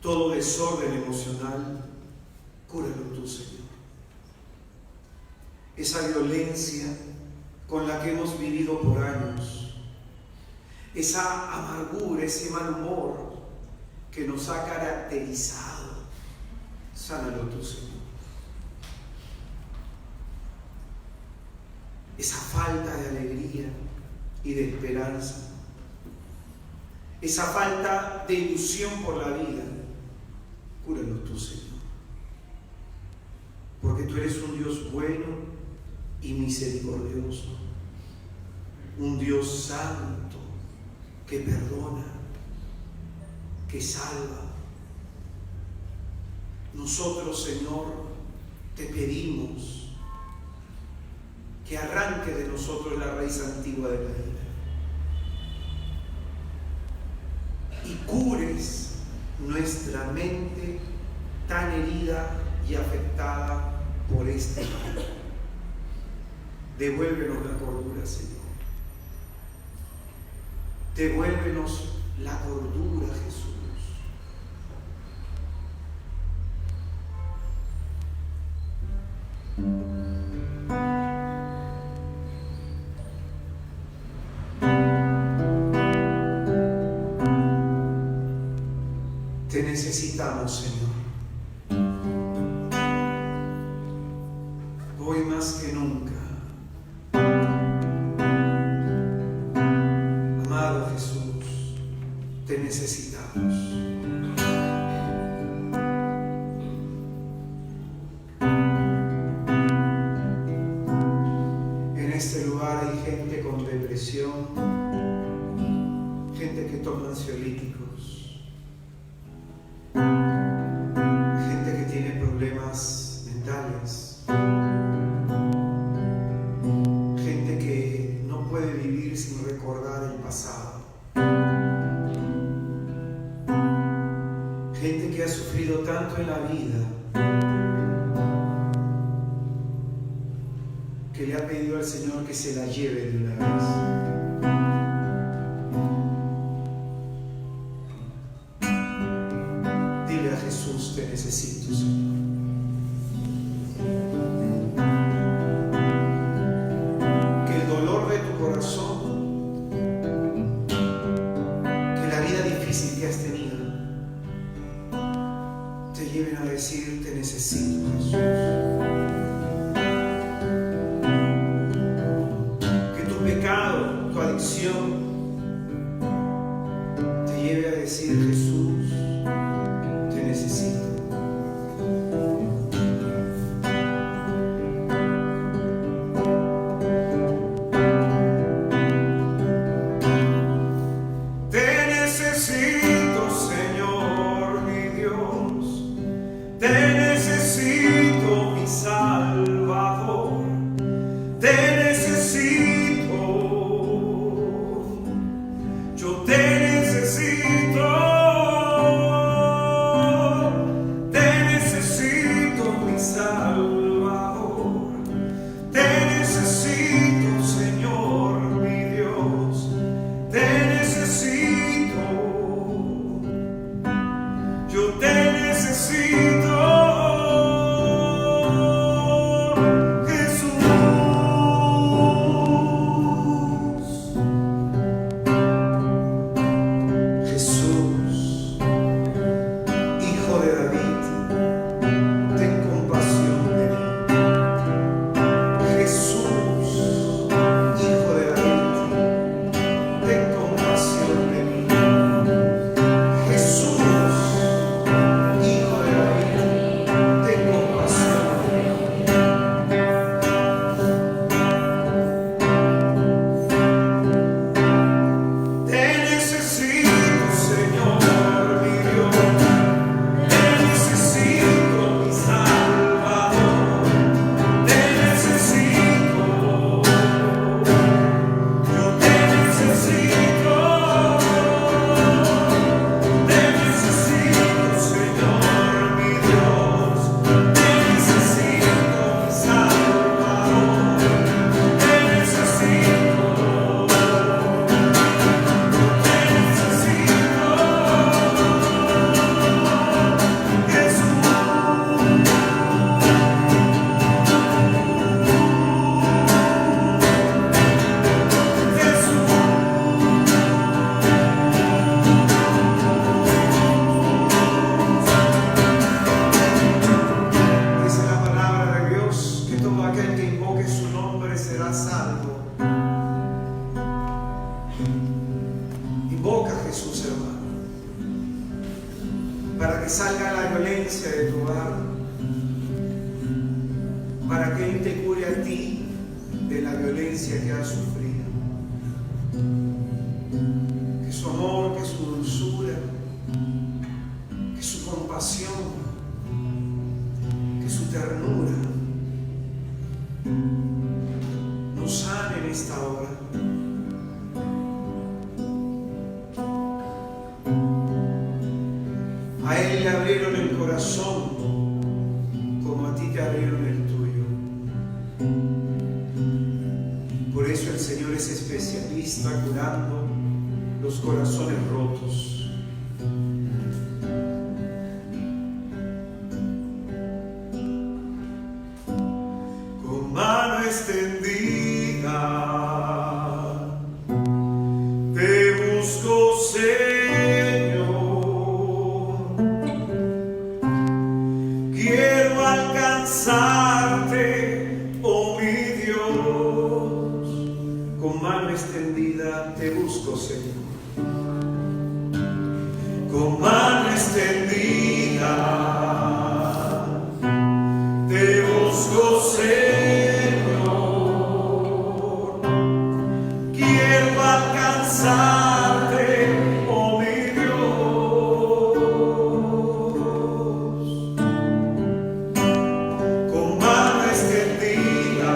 todo desorden emocional, Cúralo tú, Señor. Esa violencia con la que hemos vivido por años, esa amargura, ese mal humor que nos ha caracterizado, sánalo tú, Señor. Esa falta de alegría y de esperanza, esa falta de ilusión por la vida, cúralo tú, Señor. Porque tú eres un Dios bueno y misericordioso, un Dios santo que perdona, que salva. Nosotros, Señor, te pedimos que arranque de nosotros la raíz antigua de la ira y cures nuestra mente tan herida y afectada por este mal. Devuélvenos la cordura, Señor. Devuélvenos la cordura, Jesús. Te necesitamos, Señor. Hoy más que nunca. Amado Jesús, te necesitamos. En este lugar hay gente con depresión, gente que toma ansiolíticos, gente que tiene problemas mentales, gente que no puede vivir sin recordar el pasado, gente que ha sufrido tanto en la vida que le ha pedido al Señor que se la lleve de una vez. Dile a Jesús: te necesito, Señor. Que el dolor de tu corazón, que la vida difícil que has tenido, te lleven a decir: te necesito, Jesús. Tu adicción te lleve a decir: Jesús, te necesito. violencia de tu hogar, para que Él te cure a ti de la violencia que has sufrido. Que su amor, que su dulzura, que su compasión, que su ternura nos sane en esta hora. A Él le abrieron el corazón como a ti te abrieron el tuyo. Por eso el Señor es especialista curando los corazones rotos. Con mano extendida te busco, Señor. Quiero alcanzarte, oh mi Dios. Con mano extendida te busco, Señor. Con mano extendida te busco, Señor. Quiero alcanzarte, oh mi Dios. Con mano extendida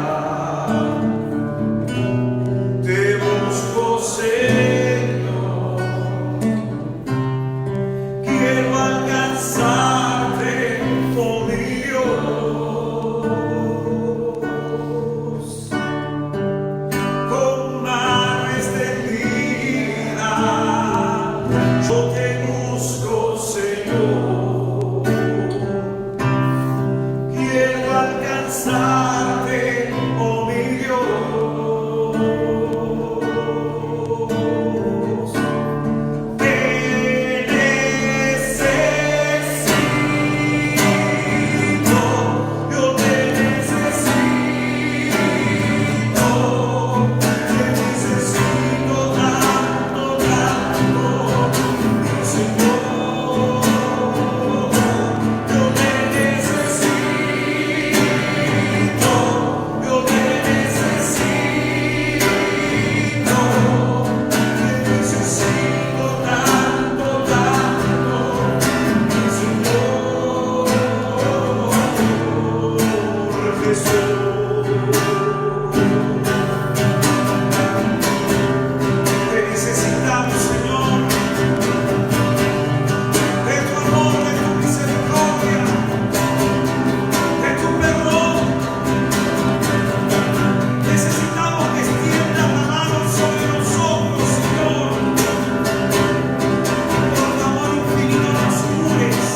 te busco, Señor. Quiero alcanzarte, oh mi Dios. Con mano extendida yo te busco, Señor. Quiero alcanzarte, oh mi Dios. Te necesito, yo te necesito tanto, tanto, mi Señor. Yo te necesito, yo te necesito tanto, tanto, mi Señor Jesús. Te necesitamos, Señor, de tu amor, de tu misericordia, de tu perdón. Necesitamos que extiendas la mano sobre nosotros, Señor. Por tu amor infinito nos cures.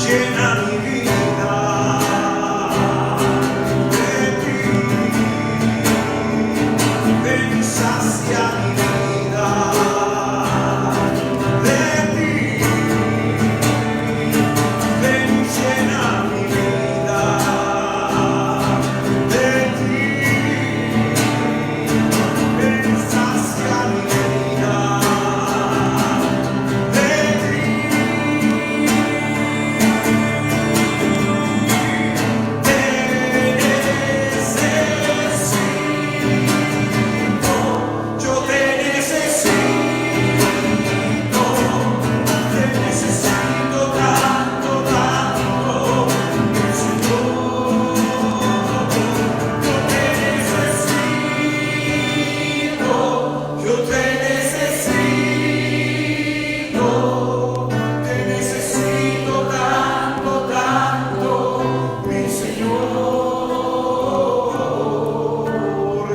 Llena mi vida de ti, ven y sacia mi vida de ti, ven y llena mi vida de ti, ven y sacia mi vida de ti.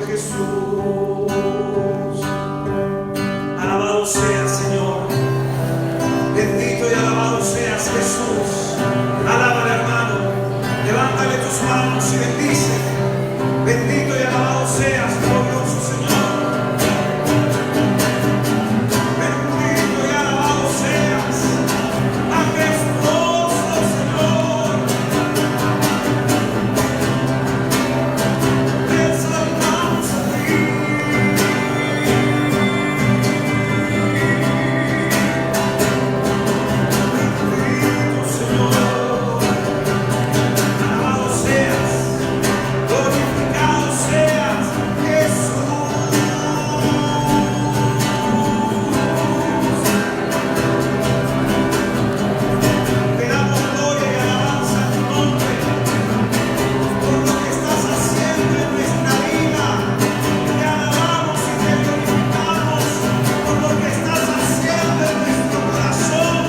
Jesús, alabado seas, Señor, bendito y alabado seas, Jesús. Alábale, hermano, levántale tus manos y bendice. Bendito y alabado seas, glorioso Señor. Bendito y alabado seas, majestuoso Señor. Te exaltamos a ti. Bendito Señor, alabado seas, glorificado seas, Jesús. Te damos gloria y alabanza a tu nombre por lo que estás haciendo en nuestra vida. Te alabamos y te glorificamos por lo que estás haciendo en nuestro corazón,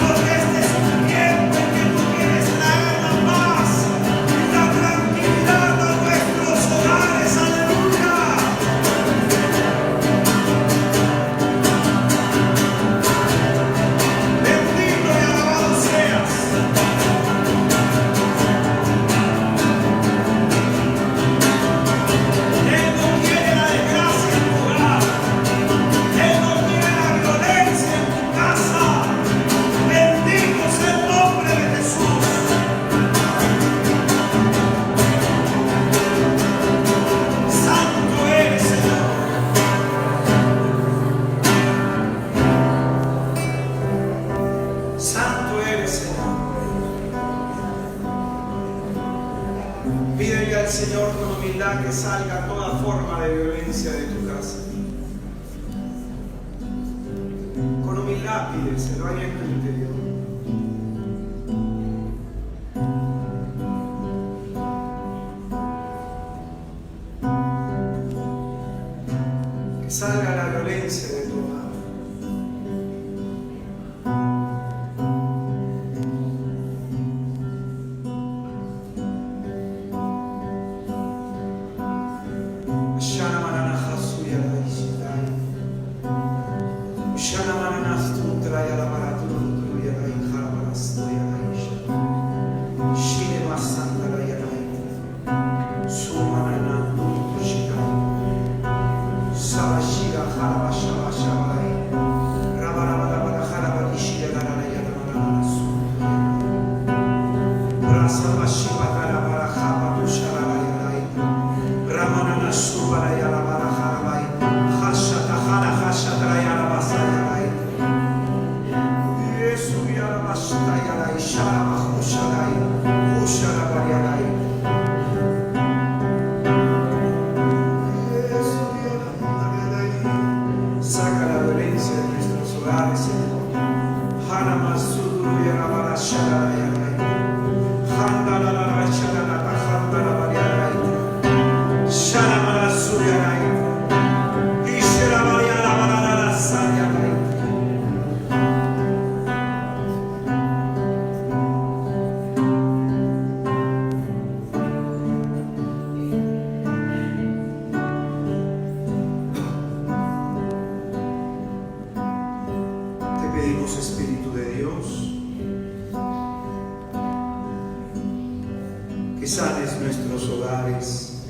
porque este es un tiempo en que tú quieres traer la paz y la tranquilidad a nuestros hogares. Aleluya. Bendito y alabado seas. Él no quiere la desgracia en tu hogar. Él no quiere la violencia en tu casa. Bendito sea el nombre de Jesús. Santo eres, Señor. Santo eres, Señor. Pídele al Señor con humildad que salga toda forma de violencia de tu casa. Con humildad pídeselo ahí en tu interior. Que salga la violencia de tu hogar. Shana manana hasuya la ishitai. Shana manana stutra ya la baraturu ya la injara barastuya la isha. Shine masanda la ya la ita. Sumanana shikai. Sabashira haraba shaba shaba la ita. Rabarabara haraba ishira la la ya la manana su. Rasa bashiba la bara haba tushara la ya la ita. Ramanana subara ya la bara harabai. Hashata hara hashata ya la basaya. Yesu ya la bashta ya la ishara bahushalai. Hushala barialai. Yesu ya la barialai. Saca la violencia de nuestros hogares, Señor. Hana masudru ya la barashara ya la. Handa la la rashara la handa la barialai. Shana marasuya la. Ishera bariala barala saya la. pedimos, Espíritu de Dios, que sanes nuestros hogares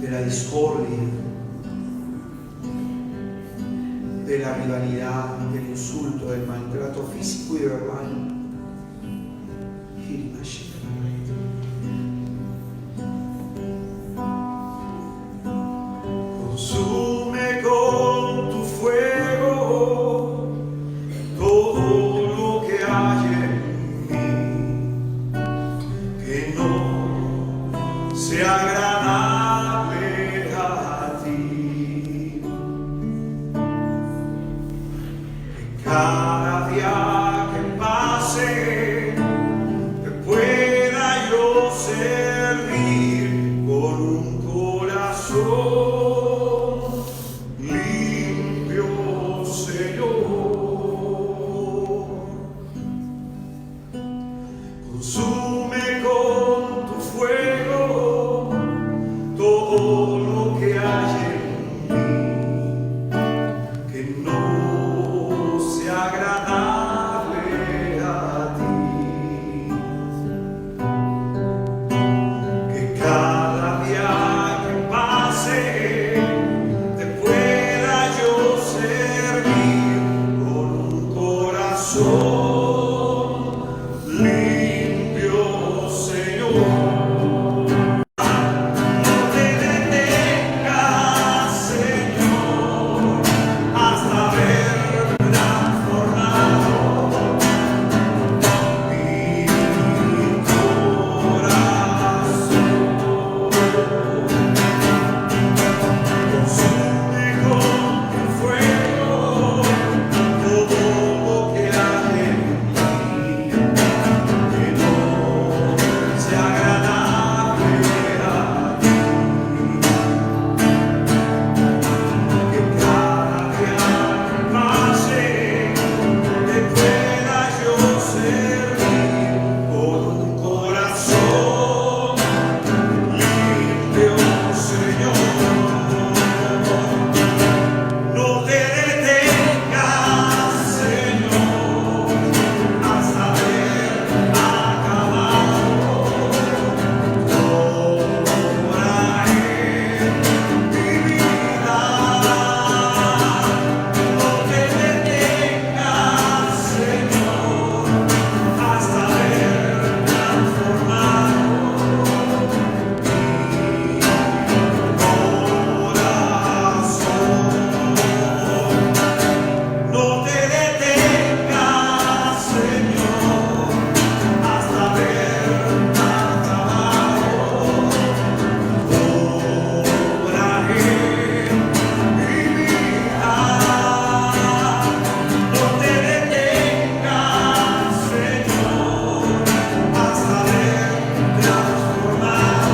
de la discordia, de la rivalidad, del insulto, del maltrato físico y verbal. Consume con tu fuego todo lo que hay en mí, que no sea agradable a ti. Que cada día que pase te pueda yo servir con un corazón limpio, Señor. Consume con tu fuego todo lo que hay en mí, que no sea agradable a ti. Que cada día que pase te pueda yo servir con un corazón limpio, Señor. No te detengas, Señor, hasta ver transformado mi corazón. Consume con tu fuego todo lo que hay en mí, que no sea agradable a ti. Que cada día que pase te pueda yo servir con un corazón limpio, Señor. No te detengas, Señor, hasta ver acabado obra en mi vida. No te detengas, Señor, hasta ver transformado no te detengas, Señor, hasta ver acabado obra en mi vida. No te detengas, Señor, hasta ver transformado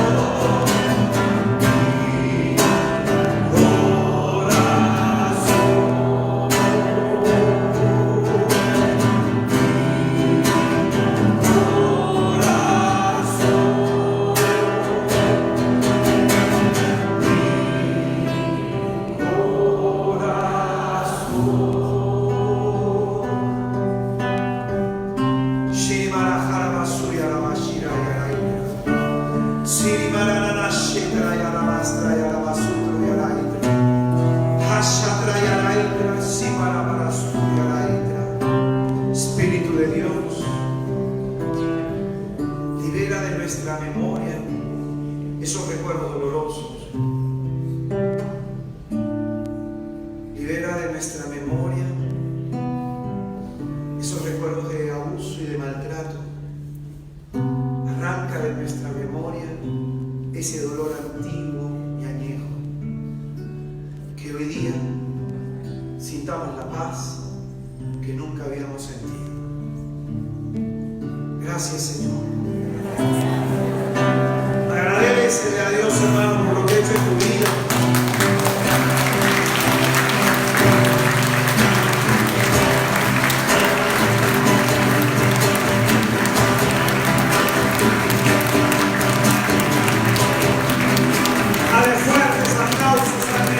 Espíritu de Dios, libera de nuestra memoria esos recuerdos dolorosos. Libera de nuestra memoria esos recuerdos de abuso y de maltrato. Arranca de nuestra memoria ese dolor antiguo y añejo. Que hoy día sintamos la paz que nunca habíamos sentido. Gracias, Señor. Agradécele a Dios, hermano, por lo que ha hecho en tu vida. Dale fuertes aplausos a Él.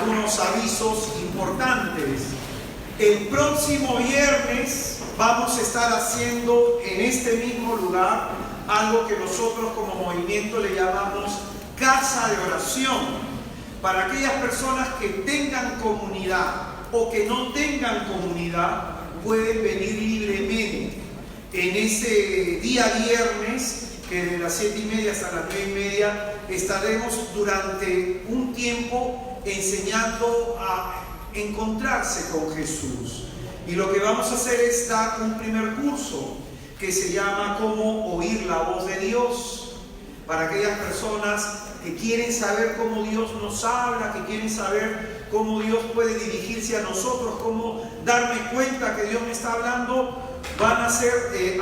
algunos avisos importantes. El próximo viernes vamos a estar haciendo en este mismo lugar algo que nosotros como movimiento le llamamos casa de oración. Para aquellas personas que tengan comunidad o que no tengan comunidad, pueden venir libremente. En ese día viernes, que de las 7:30 hasta las 9:30, estaremos durante un tiempo enseñando a encontrarse con Jesús. Y lo que vamos a hacer es dar un primer curso que se llama Cómo oír la voz de Dios. Para aquellas personas que quieren saber cómo Dios nos habla, que quieren saber cómo Dios puede dirigirse a nosotros, cómo darme cuenta que Dios me está hablando, van a ser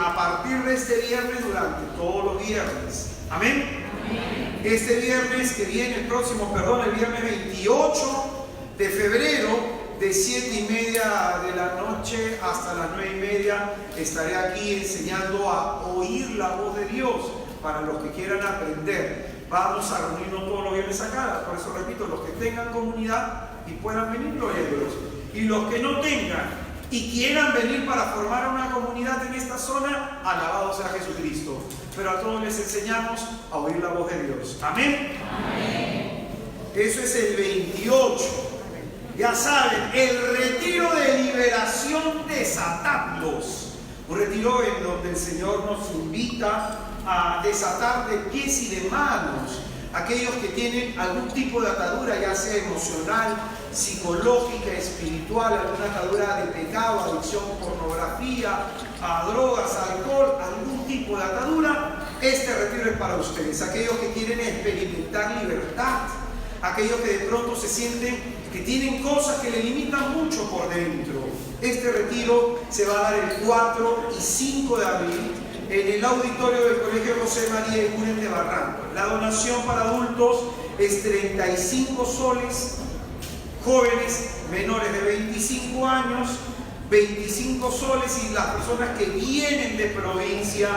a partir de este viernes durante todos los viernes. Amén. Amén. Este viernes que viene, el viernes 28 de febrero, de 7:30 de la noche hasta las 9:30, estaré aquí enseñando a oír la voz de Dios para los que quieran aprender. Vamos a reunirnos todos los viernes acá, por eso repito, los que tengan comunidad y puedan venir, gloria a Dios. Y los que no tengan y quieran venir para formar una comunidad en esta zona, alabado sea Jesucristo. Pero a todos les enseñamos a oír la voz de Dios. Amén. Amén. Eso es el 28. Ya saben, el retiro de liberación desatadlos. Un retiro en donde el Señor nos invita a desatar de pies y de manos aquellos que tienen algún tipo de atadura, ya sea emocional, psicológica, espiritual, alguna atadura de pecado, adicción, pornografía, a drogas, alcohol, algún tipo de atadura. Este retiro es para ustedes, aquellos que quieren experimentar libertad, aquellos que de pronto se sienten que tienen cosas que le limitan mucho por dentro. Este retiro se va a dar el 4 y 5 de abril en el auditorio del Colegio José María Iguren de Barranco. La donación para adultos es 35 soles, jóvenes menores de 25 años, 25 soles, y las personas que vienen de provincia,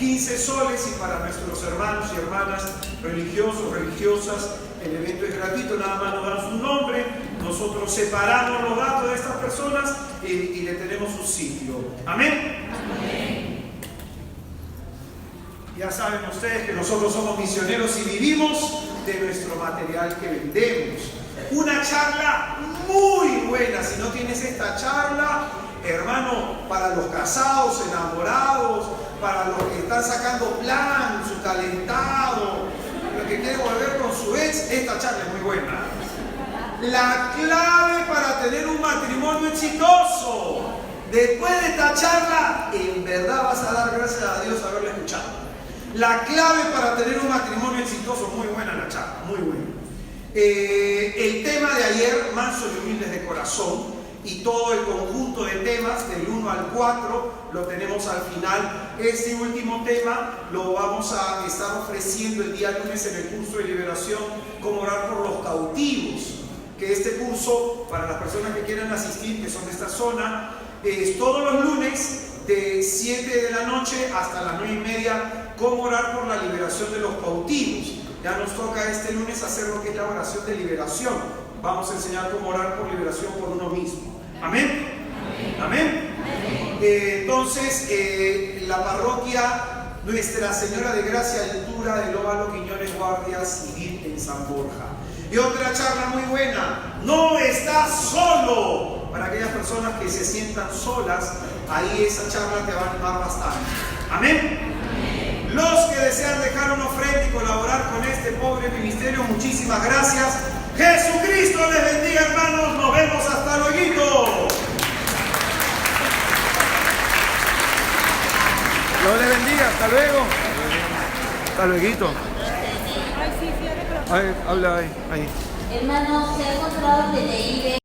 15 soles, y para nuestros hermanos y hermanas religiosos, religiosas, el evento es gratuito, nada más nos dan su nombre, nosotros separamos los datos de estas personas y le tenemos su sitio. Amén. Amén. Ya saben ustedes que nosotros somos misioneros y vivimos de nuestro material que vendemos. Una charla muy buena. Si no tienes esta charla, hermano, para los casados, enamorados, para los que están sacando plan, su calentado, los que quieren volver con su ex, esta charla es muy buena. La clave para tener un matrimonio exitoso. Después de esta charla, en verdad vas a dar gracias a Dios haberla escuchado. La clave para tener un matrimonio exitoso, muy buena la charla, muy buena. El tema de ayer, mansos y humildes de corazón, y todo el conjunto de temas del 1 al 4 lo tenemos al final. Este último tema lo vamos a estar ofreciendo el día lunes en el curso de liberación, cómo orar por los cautivos. Que este curso, para las personas que quieran asistir, que son de esta zona, es todos los lunes de 7 de la noche hasta las 9:30, cómo orar por la liberación de los cautivos. Ya nos toca este lunes hacer lo que es la oración de liberación. Vamos a enseñar cómo orar por liberación por uno mismo. ¿Amén? Amén. ¿Amén? Amén. Entonces, la parroquia Nuestra Señora de Gracia Altura de Lóbalo, Quiñones, Guardia Civil en San Borja. Y otra charla muy buena, no estás solo. Para aquellas personas que se sientan solas, ahí esa charla te va a animar bastante. Amén. Amén. Los que desean dejar una ofrenda y colaborar con este pobre ministerio, muchísimas gracias. Jesucristo les bendiga, hermanos. Nos vemos hasta luego. Dios les bendiga. Hasta luego. Hasta luego. Habla ahí. Hermanos, se ha encontrado el DNI